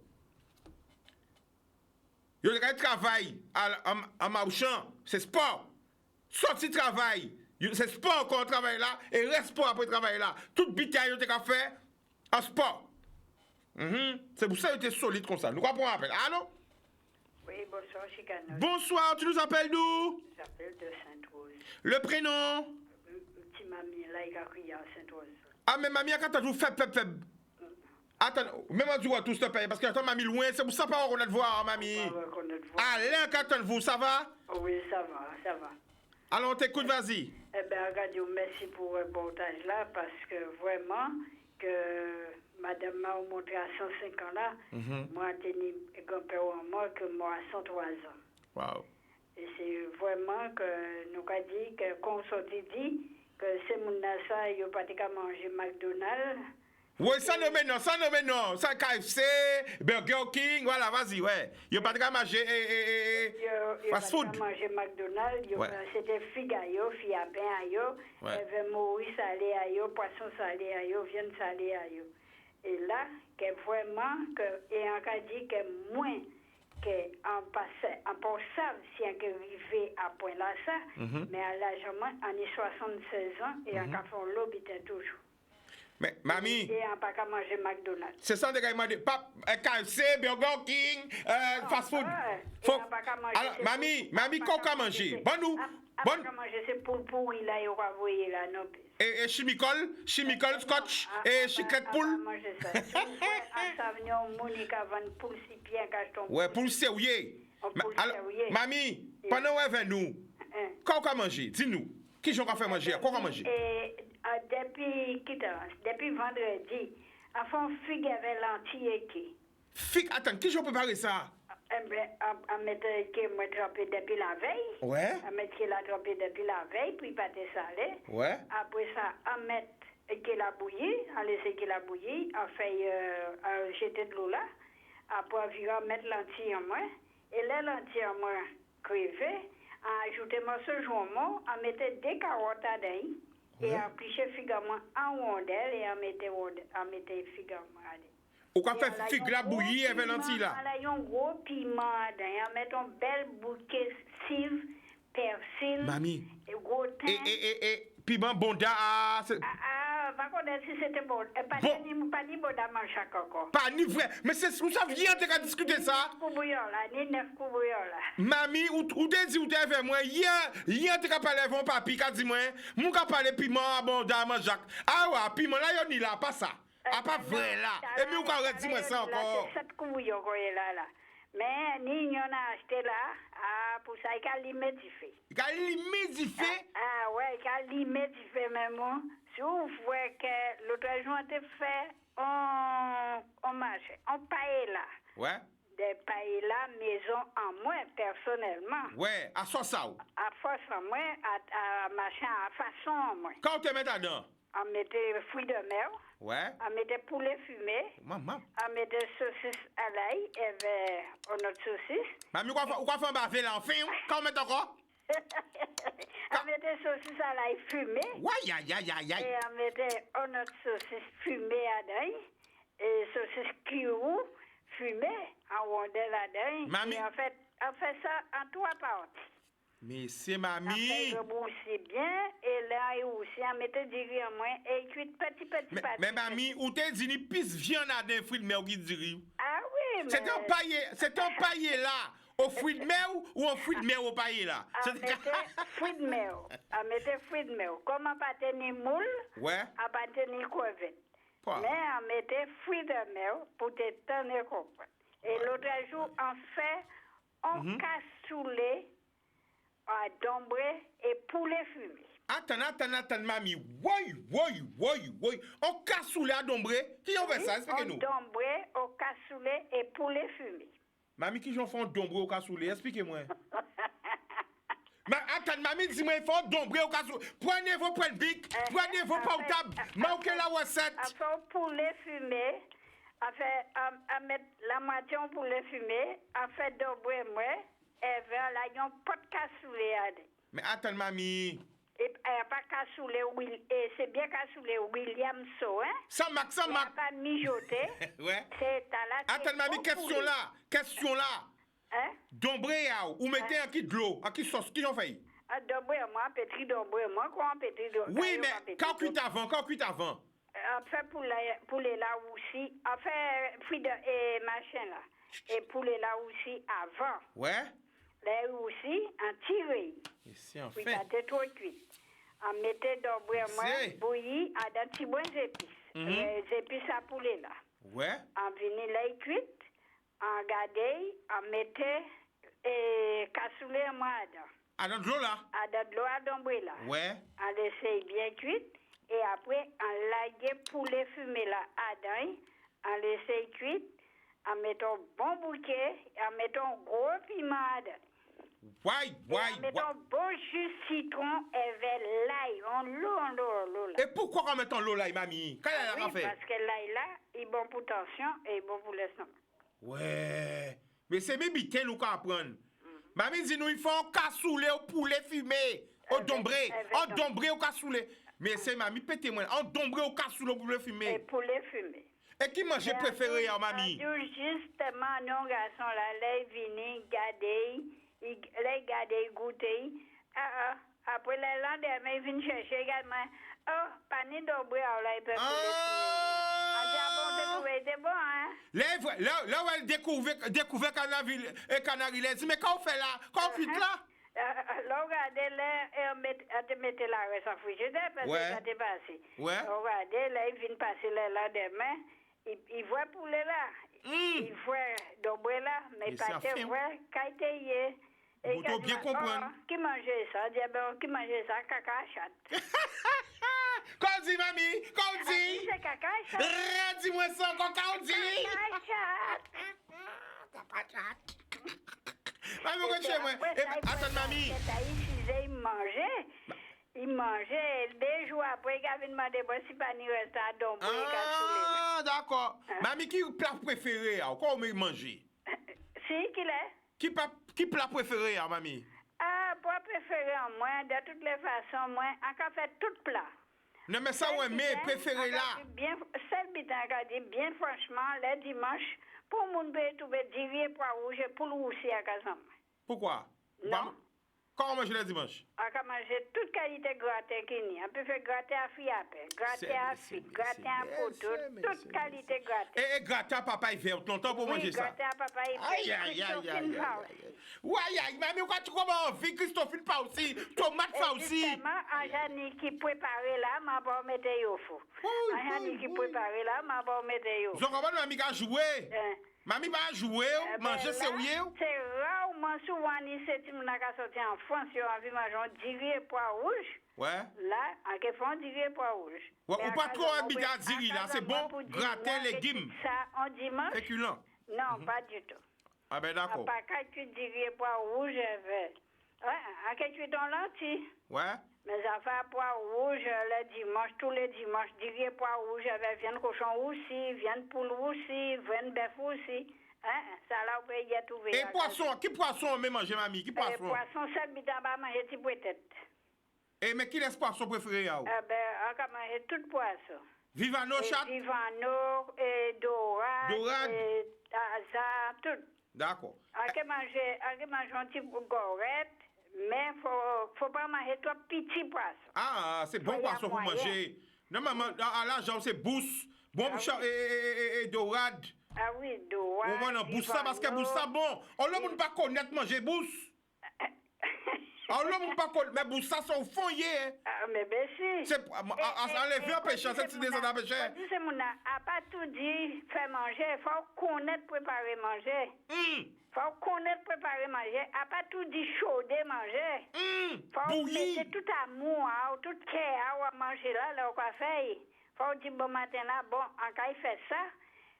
[SPEAKER 2] Yo te travail en marchant, c'est sport. Sorti travail, c'est sport qu'on travaille là et reste sport après travail là. Toute bitaille yo te fait en sport. C'est pour ça que tu es solide comme ça. Nous comprenons appel. Allô?
[SPEAKER 11] Oui, bonsoir, Chicano.
[SPEAKER 2] Bonsoir, tu nous appelles d'où?
[SPEAKER 11] J'appelle de Sainte-Rose.
[SPEAKER 2] Le prénom?
[SPEAKER 11] Petit mamie, là, il a crié à Sainte-Rose.
[SPEAKER 2] Ah, mais mamie, quand tu fais. Attends, même on dit tout se paye, parce que attends, mamie, loin, c'est pour ça pas qu'on a de voir, mamie. Alain, quand vous, ça va?
[SPEAKER 11] Oui, ça va.
[SPEAKER 2] Alors, on t'écoute, vas-y.
[SPEAKER 11] Eh bien, regarde, merci pour le reportage là, parce que vraiment, que madame m'a montré à 105 ans là, moi, j'ai un grand-père en moi, que moi, à 103 ans.
[SPEAKER 2] Wow.
[SPEAKER 11] Et c'est vraiment que nous avons dit, qu'on sortit dit, que ces gens-là, ils n'ont pas mangé McDonald's.
[SPEAKER 2] Oui, ça non, mais non. Ça, KFC, Burger King, voilà, vas-y, ouais. Il n'y a pas de manger fast food.
[SPEAKER 11] Il n'y a pas de manger McDonald's,
[SPEAKER 2] Ouais.
[SPEAKER 11] C'était figue à yo, figue à pain à yo, il y avait morue salé à yo, poisson salé à yo, viande salée à yo. Et là, que vraiment, et on a dit que moins qu'en passant, si on arrivé à point là, ça, mais à l'âge en 76 ans, et on a fait l'eau, toujours.
[SPEAKER 2] Mais, mamie,
[SPEAKER 11] et on n'a pas qu'à manger McDonald's.
[SPEAKER 2] c'est ça, des gars, pas KFC, Burger King, fast food. Alors, mamie, qu'on peut manger? Bon, nous.
[SPEAKER 11] Bon. Manger, c'est pourri, là, il va voyer là, non.
[SPEAKER 2] Et chimical, scotch, et chiclette poule.
[SPEAKER 11] Manger ça. En Savignon, Monica vend poule si bien cacheton.
[SPEAKER 2] Ouais, poule serrouillée. Alors, mamie, pendant où est nous? Qu'on peut manger? Dis-nous. Qui j'en fait manger? Qu'on peut manger?
[SPEAKER 11] Depuis vendredi, à fond figue avec lentilles qui.
[SPEAKER 2] Figue, attends, qui j'en préparé ça?
[SPEAKER 11] À mettre qui moi trempé depuis la veille.
[SPEAKER 2] Ouais.
[SPEAKER 11] À mettre qui l'a trempé depuis la veille, puis pâté salé.
[SPEAKER 2] Ouais.
[SPEAKER 11] Après ça, à mettre qui l'a bouilli, à laisser qui l'a bouilli, à faire jeter de l'eau là. Après, à mettre lentilles en moins. Et les lentilles en moins crevées, à ajouter morceau de jambon, à mettre des carottes à dedans. Et à plicher figament en rondelle et à mettre figament à dedans.
[SPEAKER 2] Ou qu'on fait figue la bouillie avec lentilles là?
[SPEAKER 11] Il y a un gros piment dedans, à mettre un bel bouquet cive, persil,
[SPEAKER 2] Mamie.
[SPEAKER 11] et gros thym.
[SPEAKER 2] Et piment bonda.
[SPEAKER 11] Va connaître si c'était bon. Pas ni bonda manger encore.
[SPEAKER 2] Pas ni vrai. Mais c'est où ça vient de discuter ça?
[SPEAKER 11] Ni 9 courbouillons là.
[SPEAKER 2] Mamie, ou te dit ou te avec moi, hier te parlé avec mon papi, qu'a dit moi, mon qu'a parlé piment bonda manger. Ah ouais, piment là, yon ni là, pas ça. Ah, pas vrai là. Et puis, vous avez dit moi ça encore.
[SPEAKER 11] C'est 7 couillons là. Mais, ni y'en a acheté là, pour ça, il a l'immédifié.
[SPEAKER 2] Il a l'immédifié?
[SPEAKER 11] Ah ouais, il a l'immédifié même. Si vous voyez que l'autre jour, on a fait un marché, un paella.
[SPEAKER 2] Ouais.
[SPEAKER 11] Des paella maison en moins, personnellement.
[SPEAKER 2] Ouais, à ça.
[SPEAKER 11] À force en moins, à machin, à façon en moins.
[SPEAKER 2] Quand tu mets là-dedans?
[SPEAKER 11] On mettait fruits de mer.
[SPEAKER 2] Ouais.
[SPEAKER 11] On mettait poulet fumé.
[SPEAKER 2] Maman.
[SPEAKER 11] On mettait saucisse à l'ail et notre saucisse.
[SPEAKER 2] Mamie, ou quoi faire un bavé là, enfin? Quand on met encore?
[SPEAKER 11] On mettait saucisse à l'ail fumé.
[SPEAKER 2] Ouais, aïe.
[SPEAKER 11] Et on mettait notre saucisse fumée à l'ail. Et saucisse kirou fumée en rondelle à l'ail.
[SPEAKER 2] Mamie.
[SPEAKER 11] Et on fait ça en 3 parties.
[SPEAKER 2] Mais c'est mamie.
[SPEAKER 11] On fait bien, et là, aussi, on mettait du riz en moins, et cuit petit.
[SPEAKER 2] Mais mamie, ou t'es dit, ni pisse viande à des fruits de mer qui du riz?
[SPEAKER 11] Ah oui, mais...
[SPEAKER 2] C'est un paillé là, au fruit de mer ou au fruit de mer au paillé là?
[SPEAKER 11] On mettait fruit de mer. On mettait fruit de mer. Comme on pas tenir moule,
[SPEAKER 2] ouais.
[SPEAKER 11] On pas tenir crevette.
[SPEAKER 2] Quoi?
[SPEAKER 11] Mais on mettait fruit de mer pour te tenir comprendre. Et l'autre jour, on fait un cassoulet à dombré et poulet fumé.
[SPEAKER 2] Attends, mamie. Oui. On cassoulet à dombré. Qui en fait ça? Expliquez-nous.
[SPEAKER 11] Dombré au cassoulet et poulet fumé.
[SPEAKER 2] Mamie, qui j'en fais un dombré au cassoulet? Expliquez-moi. Attends, mamie, dis-moi, il faut un dombré au cassoulet. Prenez vos points de bic, prenez vos portables, manquez la recette.
[SPEAKER 11] On fait un poulet fumé. On met la moitié en poulet fumé. On fait dombré, moi. Et vers là, il y a un pot de cassoulet.
[SPEAKER 2] Mais attends, mamie.
[SPEAKER 11] Et pas cassoulet, et c'est bien cassoulet Williamson, hein?
[SPEAKER 2] Sans mac.
[SPEAKER 11] Pas mijoté.
[SPEAKER 2] Ouais.
[SPEAKER 11] C'est à la.
[SPEAKER 2] Attends, mamie, question là.
[SPEAKER 11] Hein?
[SPEAKER 2] Dombré, ou mettez un qui de l'eau, un qui sauce, qui en fait?
[SPEAKER 11] Dombré, moi, pétri dombré, moi, quoi, pétri dombré.
[SPEAKER 2] Oui, mais quand cuit avant,
[SPEAKER 11] En fait, pour les là aussi, en fait, fruits et machin là. Et pour les là aussi avant.
[SPEAKER 2] Ouais.
[SPEAKER 11] Là aussi, en tiré.
[SPEAKER 2] Ici, en
[SPEAKER 11] Oui,
[SPEAKER 2] fait.
[SPEAKER 11] ça était trop cuit. On mettait dombré, moi, bouilli, à des petits bonnes épices. Les épices à poulet là.
[SPEAKER 2] Ouais.
[SPEAKER 11] En venait là, cuite, en gardait, on mettait cassoulet, moi, dedans.
[SPEAKER 2] À dans de l'eau là?
[SPEAKER 11] À de l'eau à dombré là.
[SPEAKER 2] Ouais.
[SPEAKER 11] On laissait bien cuite. Et après, on laguait poulet fumé là, dedans. On laissait cuite. En mettant bon bouquet. En mettant gros piment dedans. En mettant bon jus citron et vers l'ail. On l'eau là.
[SPEAKER 2] Et pourquoi on met en l'eau là, mamie? Qu'est-ce qu'elle a
[SPEAKER 11] Oui,
[SPEAKER 2] fait?
[SPEAKER 11] parce que l'ail là, il est bon pour tension et bon pour l'estomac.
[SPEAKER 2] Ouais. Mais c'est mes bitins nous qu'on apprend. Mamie dit nous, il faut un cassoulet au poulet fumé. Au dombré. En dombré au cassoulet. Mais c'est mamie, pétez-moi. En dombré au cassoulet au poulet fumé.
[SPEAKER 11] Et poulet fumé.
[SPEAKER 2] Et qui mange préféré, mamie?
[SPEAKER 11] Justement, nos garçons là, les venus garder, les garder goûter. Après, les lendemains, ils viennent chercher également. Oh, pané dombré, là, ils peuvent poulet fumé. On dit, ah bon, c'est bon, hein?
[SPEAKER 2] Là où elle découvre Canary, elle dit, mais quand on fait là? Quand on fit là?
[SPEAKER 11] Là, regardez, là, on mettait la reste en frigidaire parce que ça t'est passé.
[SPEAKER 2] Ouais.
[SPEAKER 11] Regardez, là, ils viennent passer là demain. Ils voient poulet là. Ils voient dombré là, mais pas de voient caïté.
[SPEAKER 2] Vous devez bien comprendre.
[SPEAKER 11] Qui mangeait ça? Qui mangeait ça? Caca chat.
[SPEAKER 2] Quand dit, mamie? Quand dit?
[SPEAKER 11] C'est caca chat.
[SPEAKER 2] Dis-moi ça, quand dit?
[SPEAKER 11] Caca chat.
[SPEAKER 2] Mamie, on chez moi. Attends, mamie.
[SPEAKER 11] Il mangeait 2 jours après, il avait demandé si pas ni reste à dombré.
[SPEAKER 2] Ah, d'accord. Mamie, qui plat préféré? Quoi on manger?
[SPEAKER 11] Si, qu'il est.
[SPEAKER 2] Qui plat préféré, mamie?
[SPEAKER 11] Ah, plat préféré en moi, de toutes les façons, moi, on a fait tout plat.
[SPEAKER 2] Non, mais ça, ouais, mais préféré là.
[SPEAKER 11] Celle bitin, bien franchement, le dimanche, pour mon peut trouver dirier pois rouge pour le aussi à Kazam.
[SPEAKER 2] Pourquoi?
[SPEAKER 11] Non.
[SPEAKER 2] Quand on mange le dimanche?
[SPEAKER 11] On a mangé toute qualité gratin qu'il y a. On peut faire gratin à fiapé, gratin à figue, gratin à poteau, toute qualité gratin.
[SPEAKER 2] Et gratin à papaye verte, longtemps pour manger ça?
[SPEAKER 11] Gratin à papaye verte, Christophine Fauci.
[SPEAKER 2] Ouais, mamie, quand tu commences en vie, Christophine Fauci, tomate Fauci.
[SPEAKER 11] Justement, Anjani qui prépare là, m'a pas mettre au fou. Anjani qui prépare là, m'a pas mettre au fou.
[SPEAKER 2] Vous comprenez, mamie, qui a joué? Mamie va jouer, manger sérieux.
[SPEAKER 11] C'est rarement souvent, c'est une sorti en France, on a vu manger dirier pois rouge.
[SPEAKER 2] Ouais.
[SPEAKER 11] Là, on a fait dirier pois rouge.
[SPEAKER 2] Ouais, ou pas trop habitué à diri là, c'est bon, gratin, légumes.
[SPEAKER 11] Ça, en dimanche?
[SPEAKER 2] Féculent.
[SPEAKER 11] Non, pas du tout.
[SPEAKER 2] Ah ben d'accord.
[SPEAKER 11] Pas qu'à tu dirier pois rouge, ouais, à que tu ton lentilles.
[SPEAKER 2] Ouais.
[SPEAKER 11] Mes affaires pois rouge, le dimanche, tous les dimanches, dirier pois rouge, avec viande cochon aussi, viande poule aussi, viande bœuf aussi. Ça là, vous pouvez y trouver.
[SPEAKER 2] Et poisson, qui poisson on met manger, mamie? Qui poisson?
[SPEAKER 11] Poisson, ça, bitan, va manger petit peut-être.
[SPEAKER 2] Et mais qui est poisson préféré, là?
[SPEAKER 11] On va manger tout poisson.
[SPEAKER 2] Vivano, chat?
[SPEAKER 11] Vivano, et dorade.
[SPEAKER 2] Dorade.
[SPEAKER 11] Et taza, tout.
[SPEAKER 2] D'accord.
[SPEAKER 11] On va manger un petit gorette. Mais faut pas manger trop petit poisson.
[SPEAKER 2] Ah, c'est bon poisson pour manger. Non, maman, à l'argent, c'est bousse. Bon, et dorade.
[SPEAKER 11] Ah oui, dorade.
[SPEAKER 2] On va bousse ça parce que bousse ça bon. On ne peut pas connaître manger bousse. On ne peut pas connaître, mais bousse ça, c'est au fond, hier.
[SPEAKER 11] Ah, mais ben si.
[SPEAKER 2] C'est enlever un péché, c'est des autres péchés.
[SPEAKER 11] C'est mon a pas tout dit, faire manger. Il faut connaître préparer manger. Faut connaître préparer manger. A pas tout dit chauder manger. Faut mettre tout amour, tout cœur à manger là, on va faire. Faut dire bon matin là, bon, en cas il fait ça.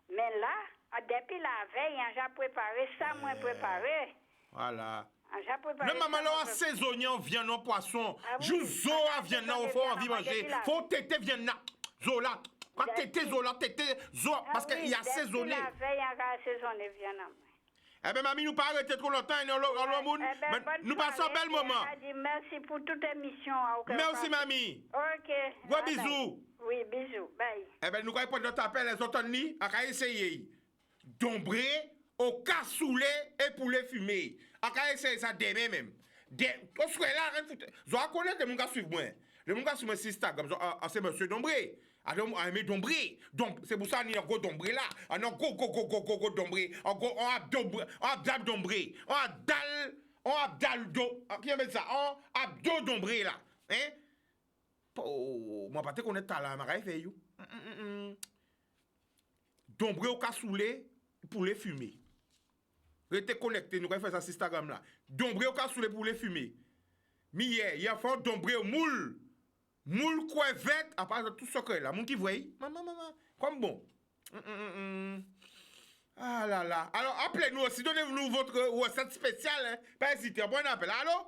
[SPEAKER 11] Mais là, depuis la veille, on a préparé ça, moins préparé.
[SPEAKER 2] Voilà. Le maman là, assaisonné en viande, en poisson. Joue zo à viande, on faut envie manger. Faut téter viande là. Zo là. Quand téter zo là, téter zo. Parce qu'il y a assaisonné.
[SPEAKER 11] La veille, on a assaisonné viande.
[SPEAKER 2] Eh bien, mamie, nous pas arrêter trop longtemps, nous passons un bel moment.
[SPEAKER 11] Merci pour toute émission.
[SPEAKER 2] Merci, mamie.
[SPEAKER 11] Ok.
[SPEAKER 2] Gros bisous.
[SPEAKER 11] Oui, bisous. Bye.
[SPEAKER 2] Eh bien, nous allons prendre notre appel, les autres ni, à essayer. Dombré au cassoulet et poulet fumé. On va essayer ça demain même. On serait là, rien foutre. Je connais que mon gars suivent moi. Le mon gars sur mon Instagram, c'est monsieur Dombré. Alors, on met Dombré. Donc, c'est pour ça qu'on a un gros Dombré là. On a un gros Dombré. On a Abdal Dombré. On a Abdal qui a mis ça? On a Abdo Dombré là. Hein? Oh, moi, pas te connaître talent, ma fait you. Dombré au cassoulet pour les fumer. Restez connectés, nous allons faire ça sur Instagram là. Dombré au cassoulet pour les fumer. Mais il y a fort Dombré au moule. Moule crevette, à part tout ce que là. Moun qui voit, maman, comme bon. Ah là là. Alors, appelez-nous aussi, donnez-nous votre recette spéciale. Hein. Pas hésiter, bon appel. Allô?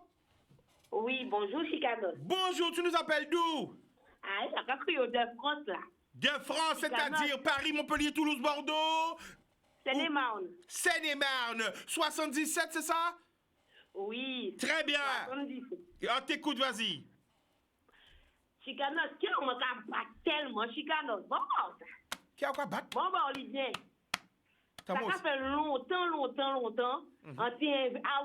[SPEAKER 12] Oui, bonjour, Chicano.
[SPEAKER 2] Bonjour, tu nous appelles d'où?
[SPEAKER 12] Ah, ça a cru de France, là.
[SPEAKER 2] De France, c'est-à-dire Paris, Montpellier, Toulouse, Bordeaux?
[SPEAKER 12] Seine-et-Marne.
[SPEAKER 2] Seine-et-Marne. 77, c'est ça?
[SPEAKER 12] Oui.
[SPEAKER 2] Très bien.
[SPEAKER 12] 77.
[SPEAKER 2] On t'écoute, vas-y.
[SPEAKER 12] Chicano, qui on m'a battu tellement, Chicano. Bon,
[SPEAKER 2] qui a quoi battre?
[SPEAKER 12] Bon, on lit bien. Ça fait longtemps. Ah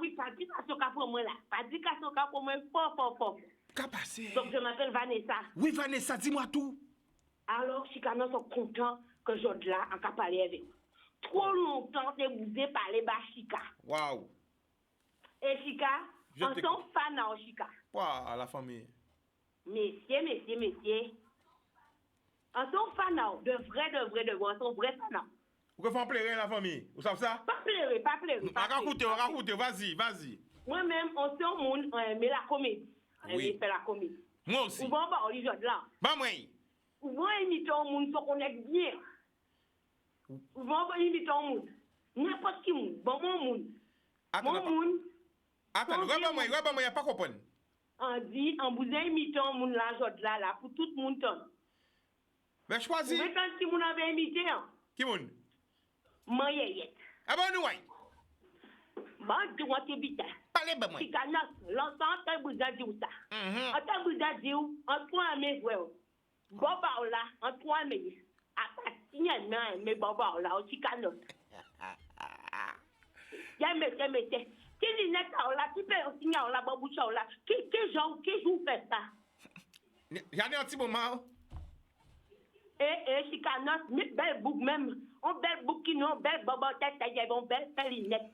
[SPEAKER 12] oui, prédication pour moi là. Prédication pour moi fort.
[SPEAKER 2] Qu'a passé?
[SPEAKER 12] Donc je m'appelle Vanessa.
[SPEAKER 2] Oui, Vanessa, dis-moi tout.
[SPEAKER 12] Alors, Chicano sont contents que je là en cas parler avec vous. Trop longtemps, c'est vous parler bas Chica.
[SPEAKER 2] Waouh.
[SPEAKER 12] Et Chica, on sont fans Chica.
[SPEAKER 2] Waouh, la famille.
[SPEAKER 12] Messieurs. On sont fans de vrai, on sont vrais fans.
[SPEAKER 2] Vous pouvez faire pleurer la famille. Vous savez ça?
[SPEAKER 12] Pas pleurer.
[SPEAKER 2] Racontez, vas-y.
[SPEAKER 12] Moi-même, on sait au monde, mais la comédie.
[SPEAKER 2] Oui.
[SPEAKER 12] Fait la comédie.
[SPEAKER 2] Moi aussi.
[SPEAKER 12] Ou bon, on lit là.
[SPEAKER 2] Bah, moi.
[SPEAKER 12] Ou bon, imiter au monde, se connaître bien. Ou bon, imiter au monde. N'importe qui monde. Bon, mon monde.
[SPEAKER 2] Attends, moi, il n'y a pas compris.
[SPEAKER 12] On dit, on vous a imité au monde là, pour tout le monde.
[SPEAKER 2] Mais choisis.
[SPEAKER 12] Vous quand si vous avez imité,
[SPEAKER 2] qui monde?
[SPEAKER 12] Moi, yéyette.
[SPEAKER 2] Ah bon, nous, oui.
[SPEAKER 12] Bon, tu vois, tu es
[SPEAKER 2] Parlez, ben, moi.
[SPEAKER 12] Si canas, l'ensemble, tu vous a dit ça. On vous a dit, on prend mes frères. Bon, là, on prend mes. À partir de mes bobos là, aussi canas. Mettez. Qui est là, qui peut aussi là, babouche là. Qui joue fait ça?
[SPEAKER 2] J'en ai un petit moment.
[SPEAKER 12] Si canas, belle boucle même. On belle boucle qui nous, belle bobo tête, on belle pelinette.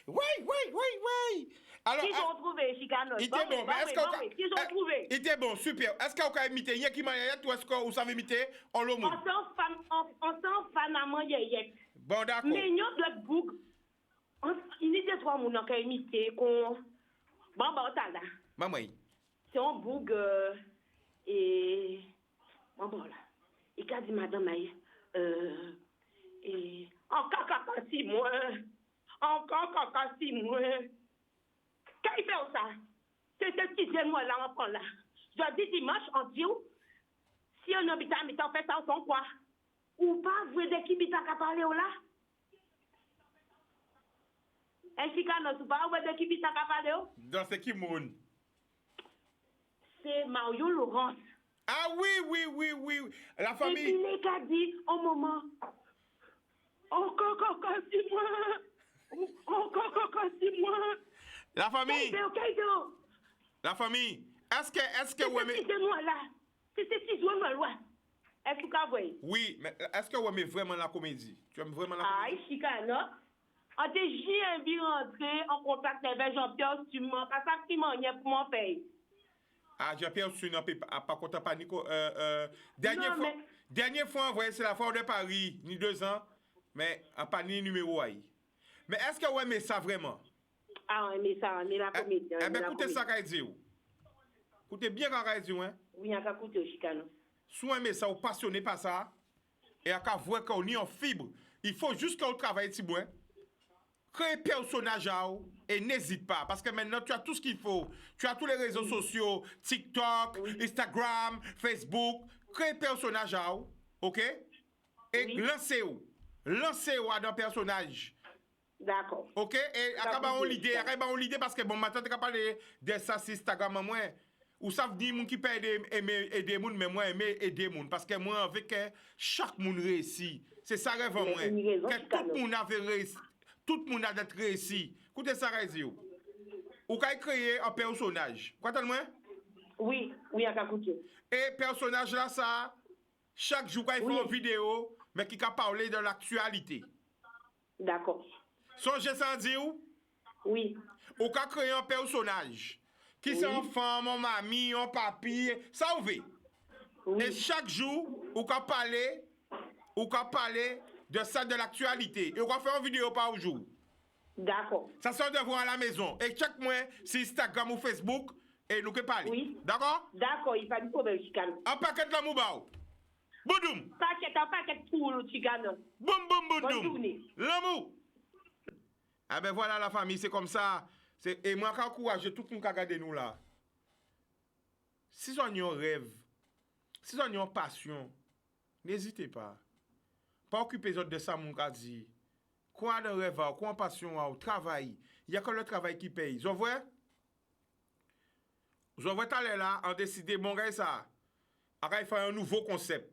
[SPEAKER 2] Oui. Alors,
[SPEAKER 12] ils ont trouvé, Chicano.
[SPEAKER 2] Il était bon, mais est-ce que
[SPEAKER 12] ils ont trouvé.
[SPEAKER 2] Il était bon, super. Est-ce qu'on a imité Y'a qui m'a yayette ou est-ce que vous savez imiter en l'homme?
[SPEAKER 12] On s'en fanamment yayette.
[SPEAKER 2] Bon, d'accord.
[SPEAKER 12] Mais nous, de bouc, il y a des trois mouns qui ont imité. Bon, t'as là.
[SPEAKER 2] Maman.
[SPEAKER 12] C'est un bouc et. Bon, là. Il a dit, madame, et. Encore 6 mois. Quand il fait ça, c'est ce qui vient moi là, on prend là. Je dis dimanche, on dit, si on habite à mi-temps, fait ça, on sent quoi? Ou pas, vous êtes qui habite à parler là? Est-ce qu'on ne pas, vous êtes qui habite à parler?
[SPEAKER 2] Dans ce qui moun?
[SPEAKER 12] C'est Mario Laurence.
[SPEAKER 2] Ah oui. La famille.
[SPEAKER 12] Et il a dit, au moment, encore 6 mois. Encore 6 mois.
[SPEAKER 2] La famille. La famille. Est-ce que vous aimez.
[SPEAKER 12] C'est moi là. C'est 6 mois loin. Est-ce que vous voyez?
[SPEAKER 2] Oui, mais est-ce que vous aimez vraiment la comédie? Tu aimes vraiment la comédie?
[SPEAKER 12] Ah, Chicano. On t'a jamais rentré en contact avec Jean-Pierre Sumon. Parce que c'est mon pour mon pays. Ah,
[SPEAKER 2] Jean-Pierre Sumon, pas content, pas Nico. Dernière fois, c'est la foire de Paris, ni 2 ans. Mais pas ni numéro A. Mais est-ce que vous aimez ça vraiment?
[SPEAKER 12] Ah, on aime ça, on aime la comédie.
[SPEAKER 2] Eh bien, écoutez ça qu'a dit. Écoutez bien quand qu'a dit, hein?
[SPEAKER 12] Oui, on a écouté au Chicano.
[SPEAKER 2] Si vous aimez ça, vous passionné par ça, et à voir qu'on est en fibre, il faut juste qu'on travaille ici, bon. Créer personnage et n'hésite pas, parce que maintenant tu as tout ce qu'il faut. Tu as tous les réseaux sociaux, TikTok, Instagram, Facebook. Créer personnage, ok? Et lancez-vous dans personnage.
[SPEAKER 12] D'accord.
[SPEAKER 2] Ok? Et après, on l'idée parce que bon, maintenant, tu as parlé de ça sur Instagram, moi. ou ça veut dire moun qui peut aider moun, mais moi aimer aider moun parce que moi avec que chaque moun réussit. C'est ça rêve en moi. Que tout moun avait réussi, tout moun a d'être réussi. Écoutez ça réussi. Ou kay créer un personnage. Quoi t'as moi?
[SPEAKER 12] Oui, à Kakouté.
[SPEAKER 2] Et personnage là ça chaque jour il fait une vidéo mais qui a parlé de l'actualité.
[SPEAKER 12] D'accord.
[SPEAKER 2] Songez sans dire?
[SPEAKER 12] Oui.
[SPEAKER 2] Ou qu'a créé un personnage qui c'est un femme, un mamie, un papi, ça ou veut. Et chaque jour, ou qu'a parler de ça de l'actualité. Et on va faire une vidéo par jour.
[SPEAKER 12] D'accord.
[SPEAKER 2] Ça sort de voir à la maison. Et chaque mois, c'est Instagram ou Facebook, et nous que parler.
[SPEAKER 12] Oui.
[SPEAKER 2] D'accord?
[SPEAKER 12] D'accord, il pas de problème, Chicane.
[SPEAKER 2] Un paquet de l'amour, bao. Boudoum.
[SPEAKER 12] Un paquet pour le Chicane.
[SPEAKER 2] Boum, boum, boum,
[SPEAKER 12] bonne journée.
[SPEAKER 2] L'amour. Ah ben voilà la famille, c'est comme ça. Et moi, quand j'encourage tout le monde qui regarde nous là. Si on a un rêve, si on a une passion, n'hésitez pas. Pas occuper les autres de ça, mon gars dit. Quoi de rêve, quoi de passion, travail. Il y a que le travail qui paye. Vous voyez? Vous voyez, t'allez là, on décide, bon gars, ça. Après, il faut un nouveau concept.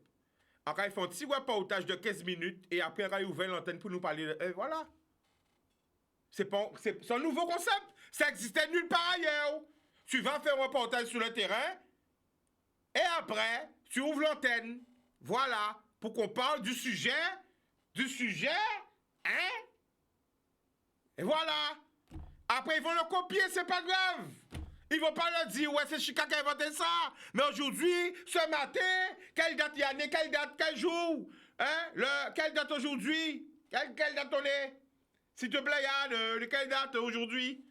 [SPEAKER 2] Après, il faut un petit reportage de 15 minutes et après, il ouvre l'antenne pour nous parler. Et voilà. C'est un nouveau concept. Ça existait nulle part ailleurs. Tu vas faire un reportage sur le terrain et après, tu ouvres l'antenne. Voilà. Pour qu'on parle du sujet, hein? Et voilà. Après, ils vont le copier, c'est pas grave. Ils vont pas leur dire, ouais, c'est Chika qui a inventé ça. Mais aujourd'hui, ce matin, quelle date Yannick, quelle date, quel jour? Hein? Quelle date aujourd'hui? Quelle date on est? S'il te plaît, Yann, quelle date aujourd'hui?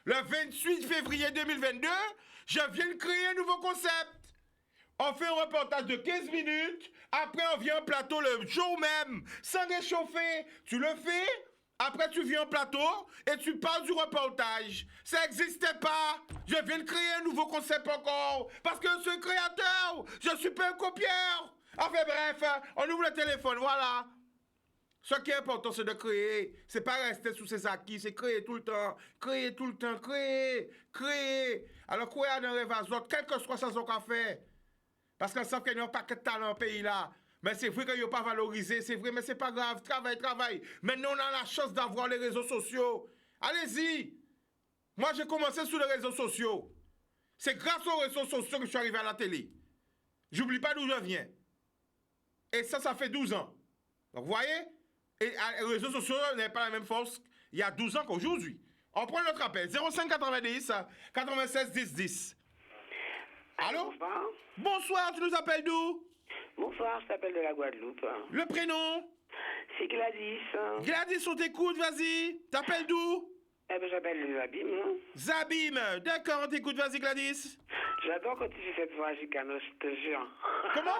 [SPEAKER 2] Le 28 février 2022, je viens de créer un nouveau concept. On fait un reportage de 15 minutes, après on vient en plateau le jour même, sans réchauffer. Tu le fais, après tu viens en plateau et tu parles du reportage. Ça n'existait pas. Je viens de créer un nouveau concept encore. Parce que je suis créateur, je suis pas un copieur. Enfin bref, on ouvre le téléphone, voilà. Ce qui est important, c'est de créer. C'est pas rester sous ses acquis, c'est créer tout le temps. Créer tout le temps, créer. Alors, créer dans les autres, quel que soit ça qu'on fait. Parce qu'on sait qu'il y a un paquet de talent dans le pays là. Mais c'est vrai qu'il n'y a pas valorisé, c'est vrai, mais c'est pas grave. Travail. Maintenant, on a la chance d'avoir les réseaux sociaux. Allez-y. Moi, j'ai commencé sur les réseaux sociaux. C'est grâce aux réseaux sociaux que je suis arrivé à la télé. J'oublie pas d'où je viens. Et ça fait 12 ans. Donc, vous voyez? Et les réseaux sociaux n'avaient pas la même force il y a 12 ans qu'aujourd'hui. On prend notre appel. 05 90 96 10 10. Allô? Bonsoir, tu nous appelles d'où?
[SPEAKER 13] Bonsoir, je t'appelle de la Guadeloupe.
[SPEAKER 2] Le prénom?
[SPEAKER 13] C'est Gladys.
[SPEAKER 2] Gladys, on t'écoute, vas-y. T'appelles d'où?
[SPEAKER 13] Eh ben, j'appelle Zabim.
[SPEAKER 2] Zabim, d'accord, on t'écoute, vas-y Gladys.
[SPEAKER 13] J'adore quand tu fais cette voix Chicano, je te jure.
[SPEAKER 2] Comment?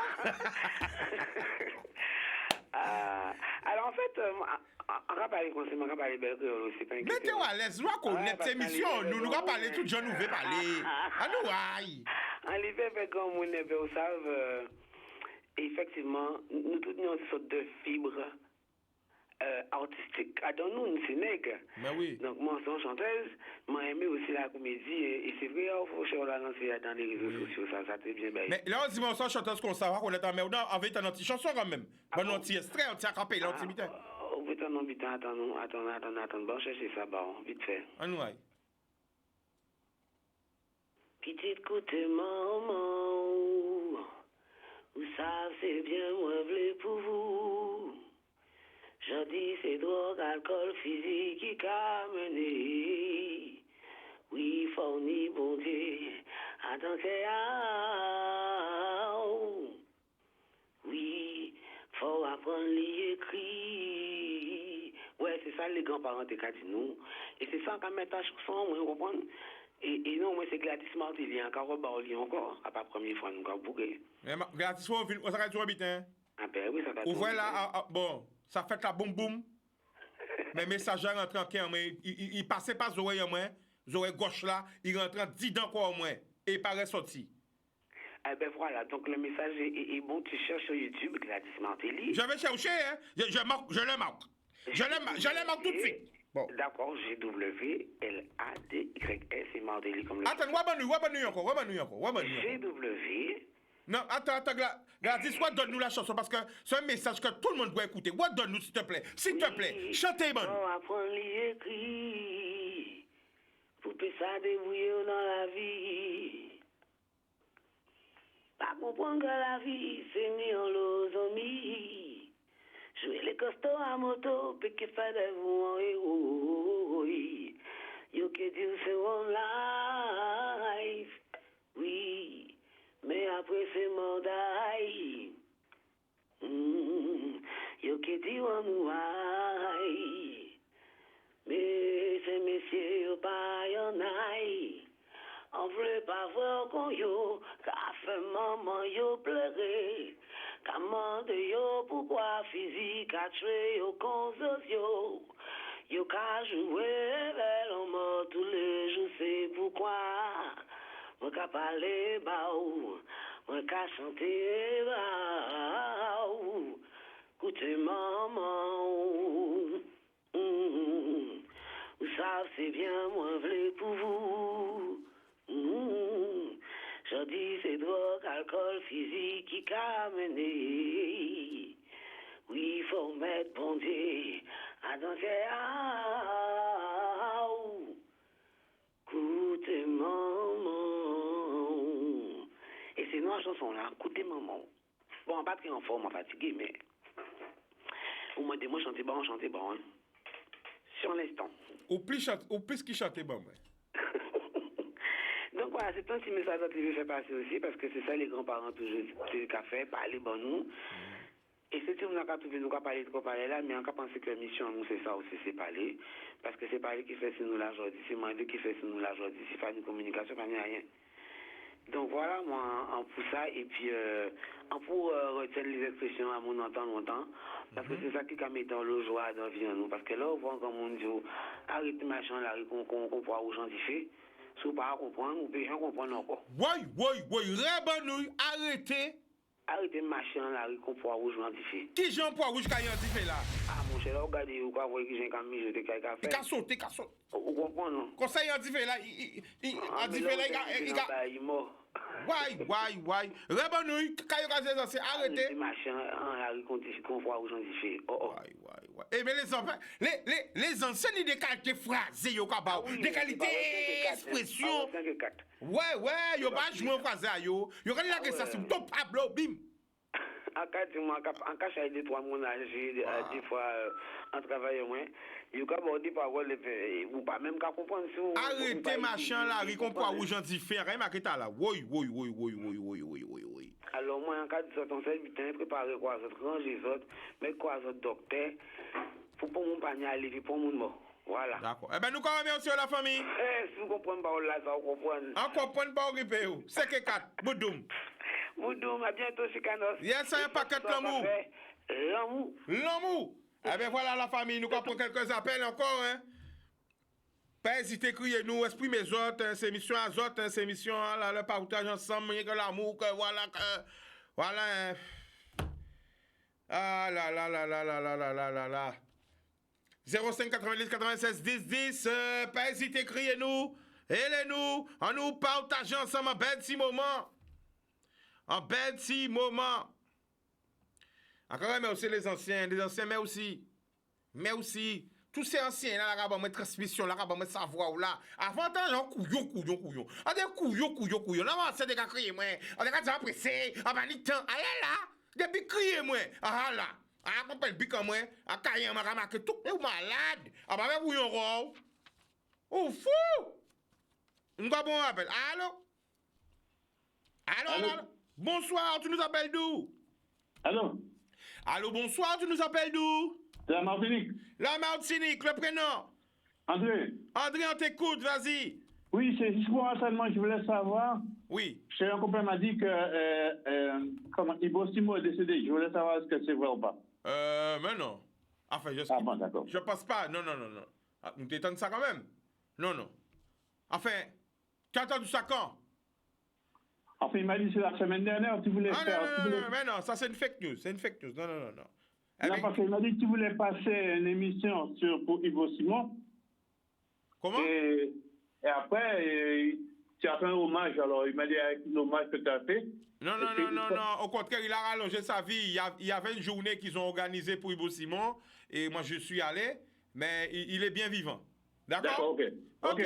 [SPEAKER 13] Alors en fait, on va parler comme ça, on va parler belle créole aussi.
[SPEAKER 2] Mettez-vous à l'aise, nous connaître cette émission, nous va parler tout le gens, nous veut parler. À nous, aïe.
[SPEAKER 13] En l'hiver, comme vous le savez, effectivement, nous tous nous avons une sorte de fibre artistique. Attends, nous, c'est nègre.
[SPEAKER 2] Ben oui.
[SPEAKER 13] Donc, moi, je suis chanteuse, moi, j'aime aussi la comédie, et c'est vrai, il faut chercher la lancer dans les réseaux sociaux, ça c'est bien.
[SPEAKER 2] Mais là, on dit, moi, chanteuse qu'on saura qu'on est en merde, avec un anti-chanson quand même. Bon, anti-extrait, anti-acapé, anti-mitin.
[SPEAKER 13] Oh, putain, non, putain, attends, bon, cherchez ça, bon, vite fait.
[SPEAKER 2] On ouais.
[SPEAKER 13] Petite côté maman, vous savez, c'est bien, moi, v'lais pour vous. Je dis c'est drogue, alcool, physique qui qu'a mené. Oui, fourni, bon Dieu, attends c'est oui, faut apprendre les écrits. Ouais, c'est ça les grands-parents t'ont dit nous. Et c'est ça qu'on met à chanson, vous comprenez? Et non, moi c'est Gladys Martelly, encore encore, à pas première fois nous avons bouqué.
[SPEAKER 2] Mais Gladys, on s'arrête sur habitant.
[SPEAKER 13] Ah ben oui, ça t'a
[SPEAKER 2] tout. Ouvrez là, bon. Ça fait la boum boum. Mais messager rentre en cœur, il passait pas Zoé en moins. Zoé gauche là, il rentre en 10 dents quoi au moins. Et il paraît sorti.
[SPEAKER 13] Eh ben voilà, donc le message est bon, tu cherches sur YouTube Gladys Martelly.
[SPEAKER 2] Je vais chercher, hein. Je le marque. Je le marque tout de suite. Bon.
[SPEAKER 13] D'accord, G-W-L-A-D-Y-S, c'est Mardeli comme le...
[SPEAKER 2] Attends, Wabanu encore.
[SPEAKER 13] G-W...
[SPEAKER 2] Non, attends, Gladys, donne-nous la chanson parce que c'est un message que tout le monde doit écouter. Donne-nous, s'il te plaît. S'il te plaît, chantez, bon.
[SPEAKER 13] On apprend l'écrit, pour que ça débrouille dans la vie. Pas comprendre que la vie, c'est ni en los amis. Jouer les costauds à moto, piquer faire des vous en héros. You can do c'est one life, oui. Mais après c'est mandaille. Yo qui dit on nous aille. Mais ces messieurs yo pas y'en aille. On veut pas voir qu'on yo, qu'a fait maman yo pleurer. Qu'a mandé yo pourquoi physique a tué yo conscience yo. Yo qu'a joué belle en mort tous les jours c'est pourquoi. Moi qu'a parler baou, moi qu'a chanter baou, écoutez maman, vous savez c'est bien moi v'lais pour vous, je dis c'est drogue, alcool, physique qui qu'a mené, oui faut mettre bon Dieu à danser, écoutez maman. Et c'est une chanson là, écoutez maman. Bon, pas très en forme, fatigué, mais au moins, moi chanter bon, hein. Sur l'instant.
[SPEAKER 2] Au plus qui chantait bon, ouais.
[SPEAKER 13] Donc voilà, c'est un petit message que je veux faire passer aussi, parce que c'est ça les grands-parents toujours qu'a fait, parler bon nous. Et c'est tout, nous avons trouvé, nous avons parlé de quoi parler là, mais on a pensé que la mission, nous, c'est ça aussi, c'est parler. Parce que c'est parler qui fait sur nous là aujourd'hui, c'est moi qui fait sur nous là aujourd'hui, c'est pas une communication, pas rien. Donc voilà, moi, en pour ça, et puis, en pour retenir les expressions à mon entend longtemps, parce que c'est ça qui a mis dans le joie dans la vie en nous. Parce que là, on voit comme on dit, arrêtez machin là, qu'on pourra aux gens différer. Si vous ne pas comprendre, vous ne pouvez pas comprendre encore.
[SPEAKER 2] Oui, arrêtez.
[SPEAKER 13] Arrêtez machin là, qu'on pourra aux gens différer.
[SPEAKER 2] Qui j'en pourra rouge qu'il y a différé là?
[SPEAKER 13] Ah, mon cher, regardez, vous voyez que j'ai un camion, je te caille café.
[SPEAKER 2] T'es sauté.
[SPEAKER 13] Vous comprenez, non?
[SPEAKER 2] Conseil en différé là, il est
[SPEAKER 13] mort.
[SPEAKER 2] Ouais. Rebanouille, quand il y a c'est arrêté.
[SPEAKER 13] Les machins, qu'on voit aux gens différés.
[SPEAKER 2] Ouais. Eh mais les enfants, les anciens, ils ont des qualités phrasées, des qualités expression. Ouais, ils ont pas joué en phrase, ils ont regardé la question, c'est top, Pablo, bim.
[SPEAKER 13] En cas de 3 mois, j'ai des fois en travaillant, il y a des paroles, ou pas même qu'à comprendre si vous.
[SPEAKER 2] Arrêtez machin là, il comprend où j'en diffère, rien marqué là. Oui.
[SPEAKER 13] Alors moi, en cas de sortant serviteur, préparer quoi autres, ranger les autres, mettre quoi autres docteur, pour pas mon panier aller, pour mon mort. Voilà.
[SPEAKER 2] D'accord. Eh ben nous quand même aussi la famille.
[SPEAKER 13] Si vous comprenez pas là, ça vous comprenez.
[SPEAKER 2] On comprend pas au ripéo. 5 et 4, Boudoum.
[SPEAKER 13] Boudoum, à bientôt, Chicanos.
[SPEAKER 2] Yes, un paquet de l'amour. L'amour. Eh bien voilà la famille, nous comprenons quelques appels encore, hein. Pas hésiter, crier nous, esprit mes autres, c'est mission à autres, c'est mission là, le partage ensemble, que l'amour, que voilà, voilà. Ah là. 05 90 96 10 10, pas hésiter, crier nous, aidez-nous, on nous partage ensemble un bel petit moment. Encore merci les anciens, mais aussi, tous ces anciens là, là, mettre transmission, là, mettre savoir là. Avant temps, couillon. Ah, des couillon. Là, c'est des gars crier, moi. On est déjà pressé. Ah, bah, ni temps. Ah, là. Depuis crier, moi. Ah, là. Ah, on peut le bic, moi. Ah, caillé, m'a remarqué tout. Mais vous malade. Ah, bah, mais couillon, rôle. Oh, fou. Nous avons bon appel. Allô? Bonsoir, tu nous appelles d'où? Allô, bonsoir, tu nous appelles d'où?
[SPEAKER 14] De la Martinique.
[SPEAKER 2] La Martinique, le prénom?
[SPEAKER 14] André,
[SPEAKER 2] on t'écoute, vas-y.
[SPEAKER 14] Oui, c'est juste pour renseignement, je voulais savoir.
[SPEAKER 2] Oui.
[SPEAKER 14] Chez un copain m'a dit que Ibo Simo est décédé. Je voulais savoir est-ce que c'est vrai ou pas.
[SPEAKER 2] Mais non. Enfin,
[SPEAKER 14] bon, d'accord.
[SPEAKER 2] Je passe pas. Non. Ah, nous t'étonnes ça quand même. Non. Enfin, tu as entendu ça quand?
[SPEAKER 14] Enfin, il m'a dit c'est la semaine dernière, tu voulais
[SPEAKER 2] faire... Non, mais non, ça c'est une fake news. Non.
[SPEAKER 14] Non, parce qu'il m'a dit que tu voulais passer une émission pour Yves Simon.
[SPEAKER 2] Comment?
[SPEAKER 14] Et après, tu as fait un hommage. Alors, il m'a dit avec l'hommage que tu as fait.
[SPEAKER 2] Non. Au contraire, il a rallongé sa vie. Il y avait une journée qu'ils ont organisée pour Yves Simon. Et moi, je suis allé. Mais il est bien vivant. D'accord? Ok.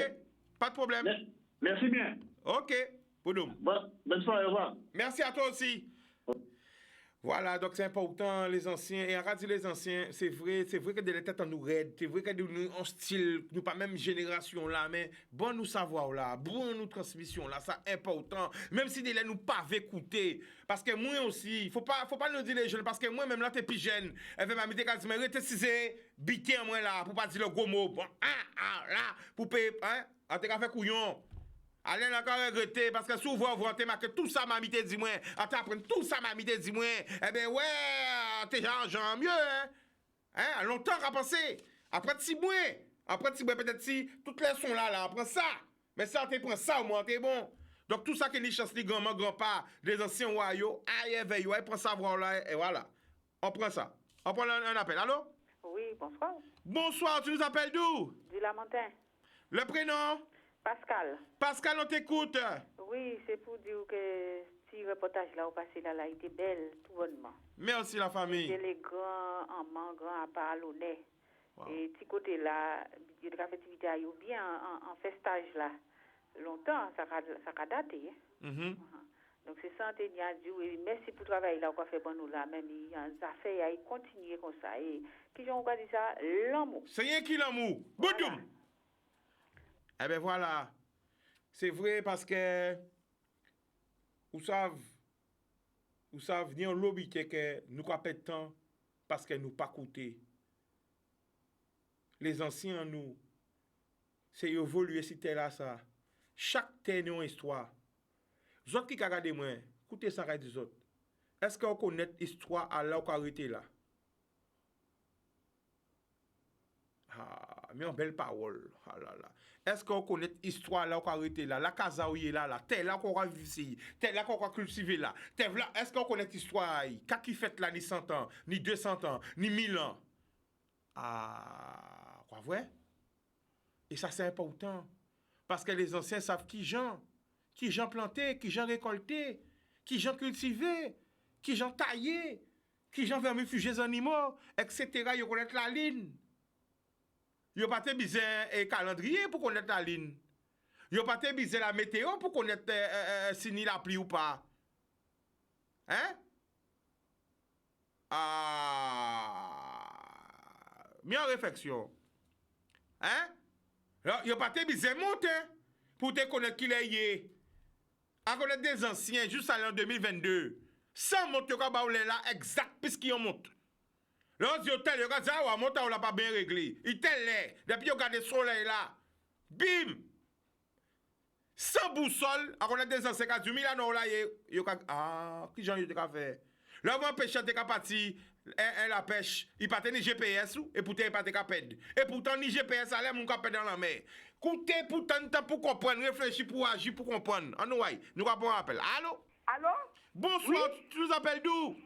[SPEAKER 2] Pas de problème.
[SPEAKER 14] Merci bien.
[SPEAKER 2] Ok. Poudoum.
[SPEAKER 14] Bonne soirée, au revoir.
[SPEAKER 2] Merci à toi aussi. Voilà, donc c'est important, les anciens. Et en dit les anciens, c'est vrai que de la tête en nous raide, c'est vrai que nous en style, nous pas même génération là, mais bon nous savoir là, bon nous transmission là, ça important. Même si des nous pas écouter, parce que moi aussi, faut pas nous dire les jeunes, parce que moi même là t'es plus jeune, elle veut m'amiter quand mais rete cisé, bité moi là, pour pas dire le gros mot, bon, là, pour payer, hein, en te fait couillon. Allez encore regretter parce que souvent vous avez marqué tout ça m'a mis dit moi. Attends après tout ça m'a mis dit moi. Eh ben ouais, t'es genre mieux hein. Hein, longtemps à penser. Après 6 mois, peut-être si toutes les sont là, prends ça. Mais ça tu prends ça au moins t'es bon. Donc tout ça que les chasse les grand-papa, les anciens royaux, aïe veille, prend ça voir là et voilà. On prend ça. On prend un appel. Allô?
[SPEAKER 15] Oui, bonsoir.
[SPEAKER 2] Bonsoir, tu nous appelles d'où?
[SPEAKER 15] Du Lamentin.
[SPEAKER 2] Le prénom?
[SPEAKER 15] Pascal.
[SPEAKER 2] Pascal, on t'écoute.
[SPEAKER 15] Oui, c'est pour dire que si le reportage là au passé là, il était belle, tout bonnement.
[SPEAKER 2] Merci la famille.
[SPEAKER 15] C'est les grands amants, grands à part l'honneur. Wow. Et petit côté là, il y a des activités à bien en festage là. Longtemps, ça a daté. Donc c'est ça, Dieu. Et merci pour le travail là, qu'on fait pour nous là. Même ça fait à continuer comme ça. Et qui j'en dit ça, l'amour.
[SPEAKER 2] C'est rien qui l'amour. Boudoum. Eh bien voilà, c'est vrai parce que vous savez, ni on lobby que nous pas de temps parce que nous pas coûté. Les anciens nous, c'est évoluer si t'es là ça. Chaque terre une histoire. Vous autres qui regardez moi, écoutez ça des autres. Est-ce que vous connaissez l'histoire à là où arrêté là? Ah, mais en belle parole. Ah là là. Est-ce qu'on connaît l'histoire là qu'on a arrêté là, la casa où il est là, tel là qu'on a vécu ici, tel là qu'on a cultivé là, tel là, est-ce qu'on connaît l'histoire qu'à qui fait là ni 100 ans, ni 200 ans, ni 1000 ans? Ah, quoi vrai? Et ça c'est important. Parce que les anciens savent qui gens planté, qui gens récolté, qui gens cultivé, qui gens taillé, qui gens vermifuger les animaux, etc. Ils connaissent la ligne. Yo pas besoin un calendrier pour connaître la ligne. Yo pas besoin la météo pour connaître si ni la pluie ou pas. Hein? Mis en réflexion. Hein? Yo pas besoin monter pour te connaître qui est. À connaître des anciens juste à l'an 2022. Sans monter quand ba là exact puisqu'ils montent. Lorsque vous tel, vous avez dit, ah, mon temps, on l'a pas bien réglé. Il tel là. Depuis, vous regardez le soleil là. Bim! Sans boussole, à connaître des anciens qui ont dit, là, non, là, qui j'en ai fait? Là, vous pêcheur, t'es parti, la pêche, il pas ni GPS, et pourtant, il pas de perdre. Et pourtant, ni GPS, ça l'air, mon cap dans la mer. Coutez, pourtant, pour comprendre, réfléchir, pour agir, pour comprendre. En nous, nous avons un appel. Allô?
[SPEAKER 16] Allô?
[SPEAKER 2] Bonsoir, oui? Tu nous appelles d'où?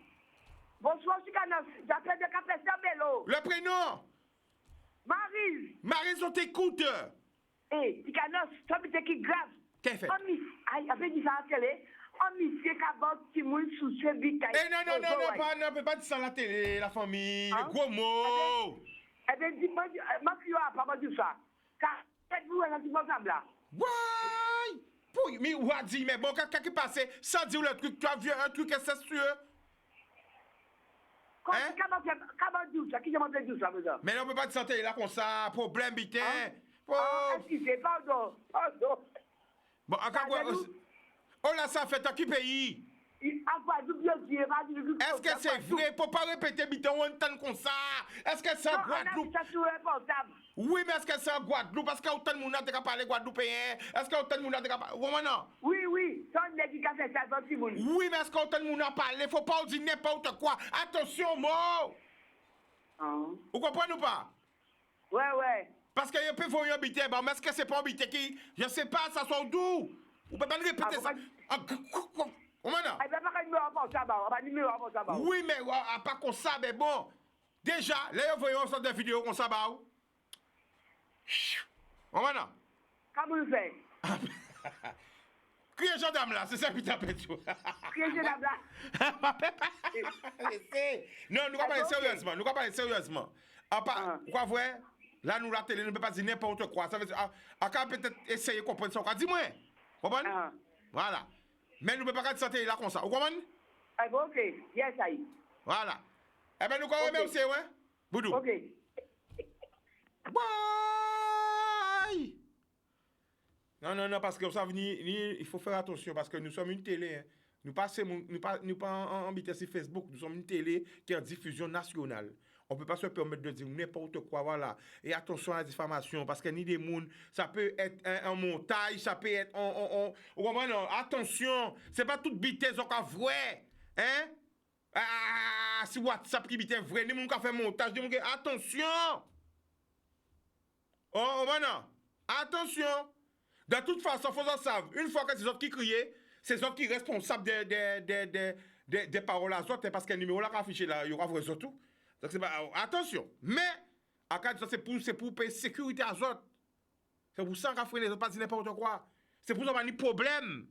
[SPEAKER 16] Bonsoir, Chicanos. J'appelle de Capessia Bello.
[SPEAKER 2] Le prénom?
[SPEAKER 16] Marise.
[SPEAKER 2] Marise, on t'écoute.
[SPEAKER 16] Eh, Chicanos, ça me dit qui grave.
[SPEAKER 2] Qu'est-ce que fait?
[SPEAKER 16] Aïe, après, dit ça à la télé. On monsieur Cabot qui mouille sous ce vite.
[SPEAKER 2] Eh, non, on peut pas dire ça à la télé, la famille. Gros mot.
[SPEAKER 16] Eh bien, dis-moi, ma fille a pas dit ça. Car, faites-vous un petit programme là.
[SPEAKER 2] Ouais. Mais, ou a dit, mais bon, qu'est-ce qui passe? Sans dire le truc, tu as vu un truc, c'est sûr.
[SPEAKER 16] Hein? Comment dire ça? Qui m'a dit ça, monsieur?
[SPEAKER 2] Mais on ne peut pas te sentir là comme ça, problème, bitin.
[SPEAKER 16] Excusez, pardon.
[SPEAKER 2] Bon, on l'a ça fait dans quel pays? Est-ce que c'est vrai? Pour pas répéter, bitin, on entend comme ça. Est-ce que c'est en Guadeloupe? Oui, mais est-ce que c'est en Guadeloupe? Parce que autant de monde n'a pas parlé guadeloupéen. Est-ce que autant de monde n'a pas parlé?
[SPEAKER 16] Oui, ça on a dit qu'à faire ça dans le monde.
[SPEAKER 2] Oui, mais est-ce que autant de monde n'a parlé? Faut pas dire n'importe quoi. Attention, mot. Vous comprenez ou pas?
[SPEAKER 16] Ouais.
[SPEAKER 2] Parce que vous pouvez voir un habité, mais est-ce que c'est pas un habité qui, je sais pas, ça soit d'où? Vous pouvez pas répéter ça. Oui, mais pas comme ça, mais bon. Déjà, là, vous voyez, on sort des vidéos comme ça, bah. On va là.
[SPEAKER 16] Comment vous faites?
[SPEAKER 2] Criez gendarme là, c'est ça qui t'appelle tout.
[SPEAKER 16] Criez gendarme là.
[SPEAKER 2] Non, nous allons parler sérieusement. Nous allons parler sérieusement. Quoi, vrai? Là, nous, la télé, nous ne pouvons pas dire n'importe quoi. Ça veut dire, on peut peut-être essayer de comprendre ça. Dis-moi. Comprenez? Voilà. Mais nous ne pouvons pas dire santé là comme ça. Vous comprenez?
[SPEAKER 16] Ok, yes, ça y est.
[SPEAKER 2] Voilà. Eh bien, nous allons aussi, ouais? Boudou.
[SPEAKER 16] Ok.
[SPEAKER 2] Bye! Non, parce que ça il faut faire attention, parce que nous sommes une télé. Hein. Nous ne pas en vitesse sur Facebook, nous sommes une télé qui est en diffusion nationale. On ne peut pas se permettre de dire n'importe quoi, voilà. Et attention à la diffamation, parce que ni des mouns, ça peut être un montage, ça peut être... attention, c'est pas toute vitesse qu'on a vrai. Hein? Si WhatsApp qui est vrai, ni moun qui fait montage, ni moun qui... Attention! Oh, maintenant, attention! De toute façon, faut que savent, une fois que c'est autres qui crient, c'est autres qui sont responsables des paroles à autres, parce que le numéro là qui affiché là, il y aura vrai surtout. Donc c'est pas, attention, mais à cas de ça, c'est pour payer sécurité à autres. C'est pour ça qu'on fait les autres pas dire n'importe quoi. C'est pour ça qu'on a des problèmes.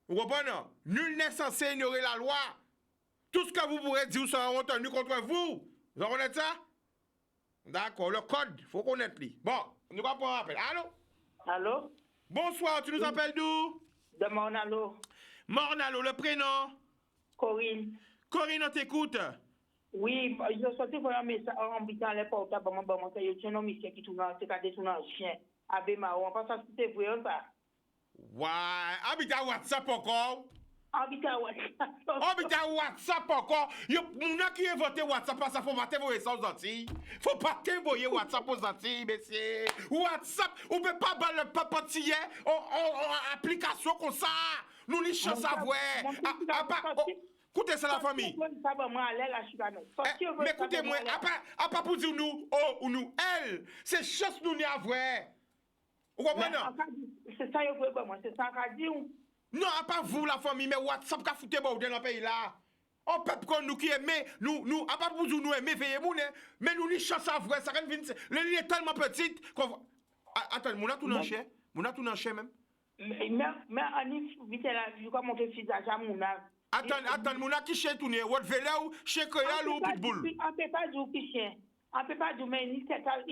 [SPEAKER 2] Vous comprenez? Nul n'est censé ignorer la loi. Tout ce que vous pourrez dire sera entendu contre vous. Vous connaissez ça? D'accord, le code, il faut connaître lui. Bon, nous allons prendre un appel. Allô?
[SPEAKER 12] Allô?
[SPEAKER 2] Bonsoir, tu nous appelles d'où?
[SPEAKER 12] De Mornalo.
[SPEAKER 2] Mornalo, le prénom?
[SPEAKER 12] Corinne.
[SPEAKER 2] Corinne, on t'écoute?
[SPEAKER 12] Oui, je sortais pour un message en habitant les portables, il y a un monsieur qui tourne un chien. Abbé Mao, on pense que c'était vrai ou pas?
[SPEAKER 2] Ouais, habitant WhatsApp encore?
[SPEAKER 12] Habitant WhatsApp.
[SPEAKER 2] Habitant WhatsApp encore? Moun a qui inventé WhatsApp, ça faut pas t'envoyer ça aux Antilles. Faut pas t'envoyer WhatsApp aux Antilles, messieurs. WhatsApp, on peut pas battre le papatier en application comme ça. Nous n'y chance à voir. Écoutez ça la famille. Mais écoutez-moi, à pas pour dire nous, ou nous, elle, c'est chance nous n'y à voir. Vous comprenez?
[SPEAKER 12] C'est ça, c'est ça qu'a dit.
[SPEAKER 2] Non, à pas vous la famille, mais WhatsApp qu'a foutu dans le pays là. On peut qu'on nous qui aimait, nous, à pas pour dire nous aimer, veillez moun, mais nous n'y chance à voir. Ça le lit est tellement petite qu'on... Attends, mon a tout dans chien. Mon a tout dans chien même.
[SPEAKER 12] Mais Anif, vite là, je vais monter le visage à mon âge.
[SPEAKER 2] Attends, mon a qui chien tourné, ou vélé ou chien créal ou pitbull.
[SPEAKER 12] On peut pas dire qui chien. On peut pas dire, mais il tête à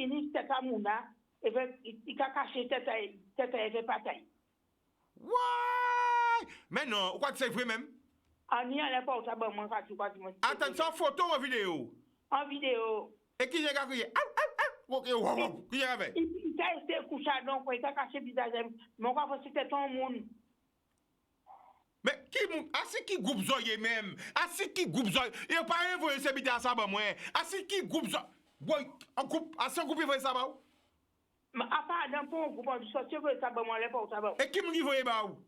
[SPEAKER 12] mon âge, il a caché tête à bataille.
[SPEAKER 2] Ouais! Mais non, quoi c'est vrai même?
[SPEAKER 12] On y a pas au moi quand tu vois du
[SPEAKER 2] attends, c'est en photo ou en vidéo?
[SPEAKER 12] En vidéo.
[SPEAKER 2] Et qui j'ai crié? Ok, wow, qui avait?
[SPEAKER 12] Il a été couché donc il a caché le visage. Mon quoi c'était ton monde.
[SPEAKER 2] Mais qui groupe zoye même? Asi qui groupe zoye? Il pas envoyé ce bidé à ça ba moi. Asi qui groupe zoye? Boy, en groupe, asi groupe il voyait ça ba ou?
[SPEAKER 12] Mais à part dans pour groupe du sortir ça ba moi les pas ça ba.
[SPEAKER 2] Et qui m'y voyait ba ou?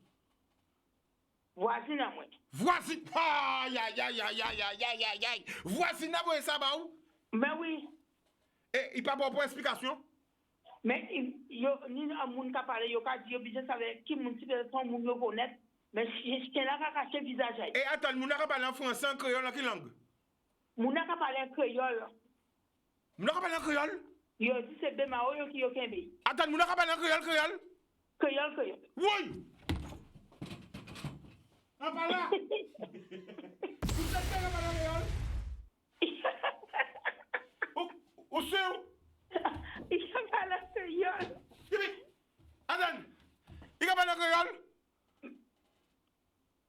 [SPEAKER 12] Voisine à moi.
[SPEAKER 2] Voisine. Aïe aïe aïe aïe aïe aïe aïe aïe. Voisine à voyé ça ba ou?
[SPEAKER 12] Mais oui.
[SPEAKER 2] Et il pas pour explication?
[SPEAKER 12] Mais yo ni un monde qui parler yo ka dire bien savoir qui monde qui son monde yo connaître. Mais c'est là qu'a caché visage.
[SPEAKER 2] Et attends, moun a parlé en français, en créole, en quelle langue?
[SPEAKER 12] Moun a parlé en créole.
[SPEAKER 2] Moun a parlé en créole?
[SPEAKER 12] Yo dit c'est Bemao yo qui yo kembe.
[SPEAKER 2] Attends, moun a parlé en créole?
[SPEAKER 12] Créole.
[SPEAKER 2] Oui! En parlant! Vous êtes bien en créole? Où c'est où?
[SPEAKER 12] Il a parlé en créole.
[SPEAKER 2] Attends! Il a parlé en créole?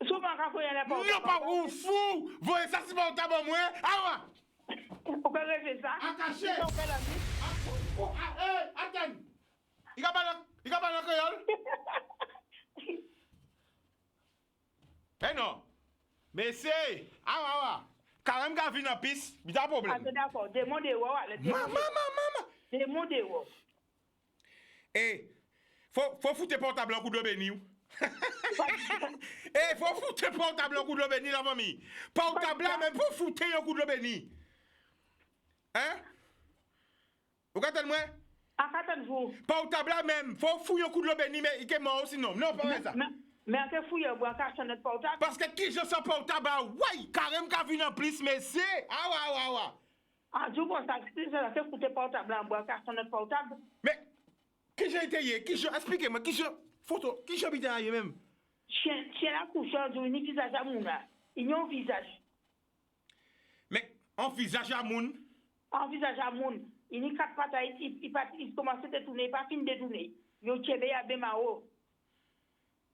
[SPEAKER 12] Souvent quand il y a
[SPEAKER 2] non pas ou fou, voyez ça c'est pas au tabac moi. Ah ouais.
[SPEAKER 12] On peut rêver ça.
[SPEAKER 2] À cacher. Attends. Il a pas le créole. Eh non. Mais c'est ah quand même gars vient en piste, il y a un problème.
[SPEAKER 12] Ah d'accord, demandez
[SPEAKER 2] maman.
[SPEAKER 12] Demandez.
[SPEAKER 2] Eh, faut foutre portable en coup de béni. Eh, faut foutre portable en coup de béni la famille. Portable même pour foutre un coup de béni. Hein? Vous comprenez moi?
[SPEAKER 12] Attendez-vous.
[SPEAKER 2] Portable même, faut fouiller un coup de béni mais il est mort sinon. Non, pas ça.
[SPEAKER 12] Mais on peut fouiller boire cacher notre portable.
[SPEAKER 2] Parce que qui je sens portable, ouais, carrément qu'a vu en plus mais c'est ah ouais.
[SPEAKER 12] En tout cas, ça fait foutre portable en bois, car c'est notre portable.
[SPEAKER 2] Mais, qui j'ai été hier? Expliquez-moi, qui j'ai photo? Qui j'ai habité hier même?
[SPEAKER 12] Chien la couche, il n'y a visage à moun là. Il n'y a un visage.
[SPEAKER 2] Mais, en visage à moun?
[SPEAKER 12] En visage à moun. Il n'y a quatre pattes, il commence à tourner, il pas fini de tourner. Il y a un tchébé à Bémao.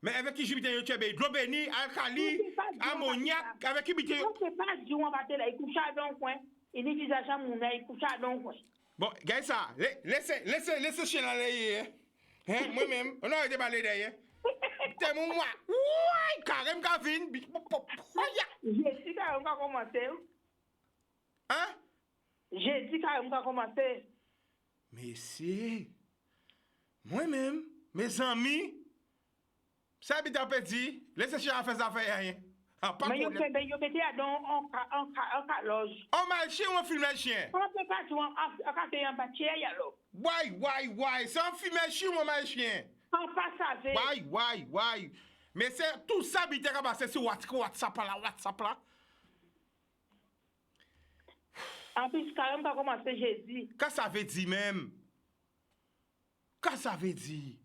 [SPEAKER 2] Mais avec qui j'habite, il y a un tchébé? Globénie, alcali, ammoniac, avec qui j'habite?
[SPEAKER 12] Non, c'est pas du on va te là, il couche dans le coin. Il n'y a visage à moun là, il couche dans le coin.
[SPEAKER 2] Bon, gars, ça, laissez chien là, hein, moi-même, on a été parlé derrière. T'es mon moi. Ouais, carrément, Gavin.
[SPEAKER 12] J'ai dit qu'on va commencer.
[SPEAKER 2] Hein?
[SPEAKER 12] J'ai dit qu'on va commencer.
[SPEAKER 2] Mais c'est. Moi-même, mes amis, ça habite à petit, laissez chien faire ça faire rien.
[SPEAKER 12] Mais yo mettez à don en loge.
[SPEAKER 2] On m'a chien ou on filme le chien?
[SPEAKER 12] On peut pas jouer en café en bâtiment alors.
[SPEAKER 2] Why, c'est un film chien ou on m'a chien?
[SPEAKER 12] On passe à faire.
[SPEAKER 2] Why. Mais c'est tout ça habite à passer sur WhatsApp là.
[SPEAKER 12] En plus, quand même, on va commencer jeudi.
[SPEAKER 2] Qu'est-ce que ça veut dire même? Qu'est-ce que ça veut dire?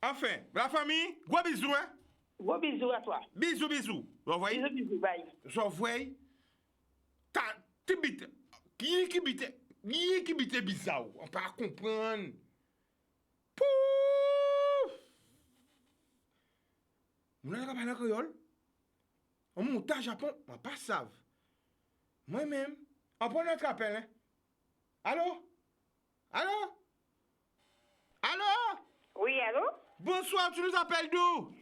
[SPEAKER 2] Enfin, la famille, gros bisous, hein?
[SPEAKER 12] Gros bisous à toi.
[SPEAKER 2] Bisous. Vous voyez?
[SPEAKER 12] Bisous, bye.
[SPEAKER 2] Je vois. Qui bite bizarre? On peut pas comprendre. Pouf! Vous n'avez pas parlé créole? On monte à Japon, on pas savent. Moi-même, on prend notre appel, hein? Allô?
[SPEAKER 17] Oui, allô?
[SPEAKER 2] Bonsoir, tu nous appelles d'où?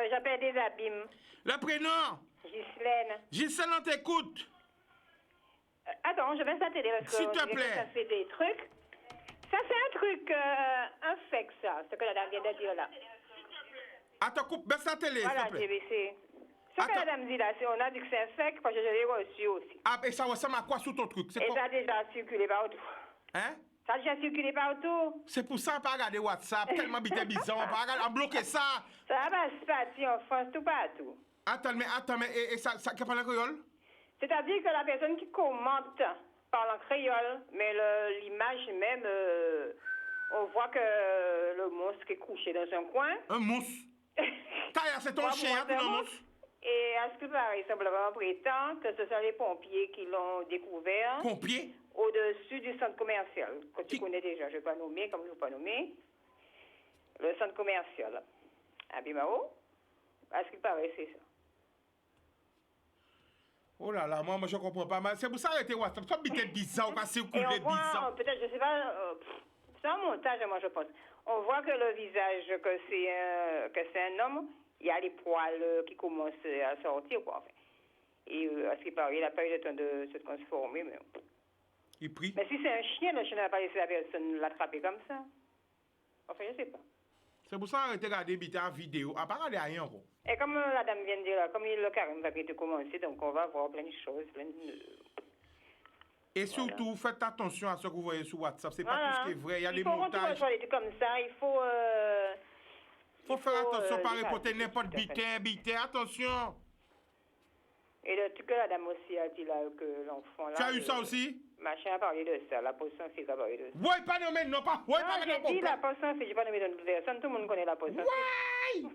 [SPEAKER 17] J'appelle des abîmes.
[SPEAKER 2] Le prénom?
[SPEAKER 17] Ghislaine,
[SPEAKER 2] on t'écoute.
[SPEAKER 17] Attends, je vais s'atteler parce que
[SPEAKER 2] s'il te plaît.
[SPEAKER 17] Ça fait des trucs. Ça c'est un truc, un fake ça, ce que la dame vient de dire là.
[SPEAKER 2] Attends, baisse la télé,
[SPEAKER 17] voilà,
[SPEAKER 2] s'il te plaît.
[SPEAKER 17] GBC. Ce que la dame dit là, on a dit que c'est un fake parce que je l'ai reçu aussi.
[SPEAKER 2] Ah, et ça ressemble à quoi sous ton truc?
[SPEAKER 17] Et ça a déjà circulé partout.
[SPEAKER 2] Hein?
[SPEAKER 17] Ça a déjà circulé partout.
[SPEAKER 2] C'est pour ça qu'on pas regarder WhatsApp, tellement bité bizarre, on pas regarder, on bloqué ça.
[SPEAKER 17] Ça va se passer en France tout partout.
[SPEAKER 2] Attends, mais, et ça, qui parle en créole?
[SPEAKER 17] C'est-à-dire que la personne qui commente parle en créole, mais l'image même, on voit que le monstre est couché dans un coin.
[SPEAKER 2] Un monstre? C'est ton chien, tout le monstre?
[SPEAKER 17] Et à ce que paraît, simplement prétend que ce sont les pompiers qui l'ont découvert.
[SPEAKER 2] Pompiers?
[SPEAKER 17] Au-dessus du centre commercial, que tu connais déjà, je ne vais pas nommer, comme je ne vais pas nommer. Le centre commercial. À Bimao. À ce qu'il paraît, c'est ça.
[SPEAKER 2] Oh là là, moi je comprends pas. C'est pour ça que WhatsApp. Ça me bizarre, parce que c'est bizarre.
[SPEAKER 17] Peut-être, je sais pas, c'est un montage, moi je pense. On voit que le visage, que c'est un homme, il y a les poils qui commencent à sortir, quoi, enfin. Et à ce qui paraît, il n'a pas eu le temps de se transformer, mais...
[SPEAKER 2] Il prie.
[SPEAKER 17] Mais si c'est un chien, le chien n'a pas laissé la personne l'attraper comme ça. Enfin, je sais pas.
[SPEAKER 2] C'est pour ça que tu regardes en vidéo. À part regarder rien encore.
[SPEAKER 17] Et comme la dame vient de dire là, comme le carême va bientôt commencer, donc on va voir plein de choses,
[SPEAKER 2] Et surtout, faites attention à ce que vous voyez sur WhatsApp. C'est pas tout ce qui est vrai. Il y a des montages.
[SPEAKER 17] Il faut des trucs comme ça. Il faut
[SPEAKER 2] faire attention, pas reporter n'importe bité. Attention.
[SPEAKER 17] Et le truc que la dame aussi a dit là, que l'enfant là...
[SPEAKER 2] Tu as eu ça aussi?
[SPEAKER 17] Machin a parlé de ça, la position physique a parlé de ça.
[SPEAKER 2] Oui, pas nommé, non pas. Oui, pas nommé.
[SPEAKER 17] J'ai dit la position physique, j'ai pas nommé d'autres personnes, tout le monde connaît la position physique.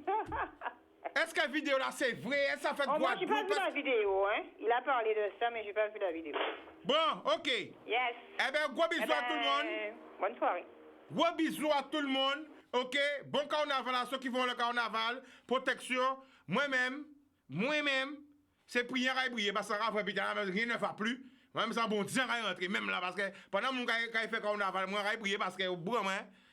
[SPEAKER 2] Est-ce que la vidéo là c'est vrai? Est-ce que ça fait quoi?
[SPEAKER 17] Moi, j'ai pas vu la vidéo, hein. Il a parlé de ça, mais j'ai pas vu la vidéo.
[SPEAKER 2] Bon, ok.
[SPEAKER 17] Yes.
[SPEAKER 2] Eh bien, gros bisous à tout le monde.
[SPEAKER 17] Bonne soirée.
[SPEAKER 2] Gros bisous à tout le monde. Ok? Bon carnaval à ceux qui vont le carnaval. Protection. Moi-même, c'est prière à briller parce que rien ne va plus. Moi, je suis bon Dieu à rentrer, même là, parce que pendant que je fais carnaval, moi, je briller parce que au bout,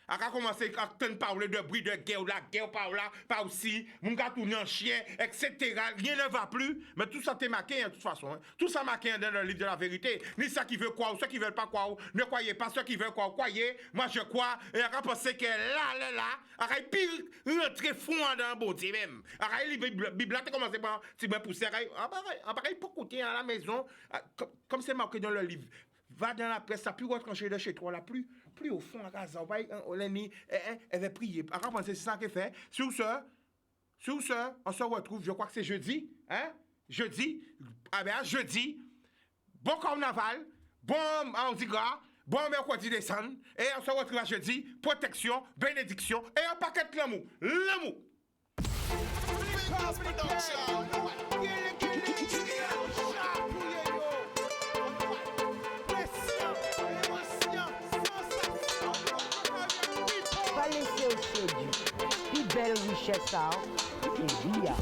[SPEAKER 2] a commencé à parler de bruit de guerre, la guerre par là, par aussi, mon gars tourne en chien, etc. Rien ne va plus, mais tout ça t'est marqué, de toute façon. Hein. Tout ça marqué dans le livre de la vérité. Ni ceux qui veulent croire, ou ceux qui veulent pas croire, ne croyez pas, ceux qui veulent croire, croyez. Moi, je crois, et on pense que là, arrête pire, rentrer fond dans le bon Dieu même. Arrête, la Bible, tu commences par, tu me pousses, arrête, pour écouter à la maison, comme c'est marqué dans le livre. Va dans la presse, ça plus retranché de chez toi, là, plus au fond, à casa, elle va prier. À quoi penser, c'est ça qu'elle fait. Sur ce, on se retrouve, je crois que c'est jeudi, hein? Jeudi, jeudi, bon carnaval, bon Mardi Gras, bon mercredi décembre, et on se retrouve jeudi, protection, bénédiction, et un paquet de l'amour. L'amour!
[SPEAKER 1] Pas laisser au séduit. Plus belle richesse, ça. C'est bien.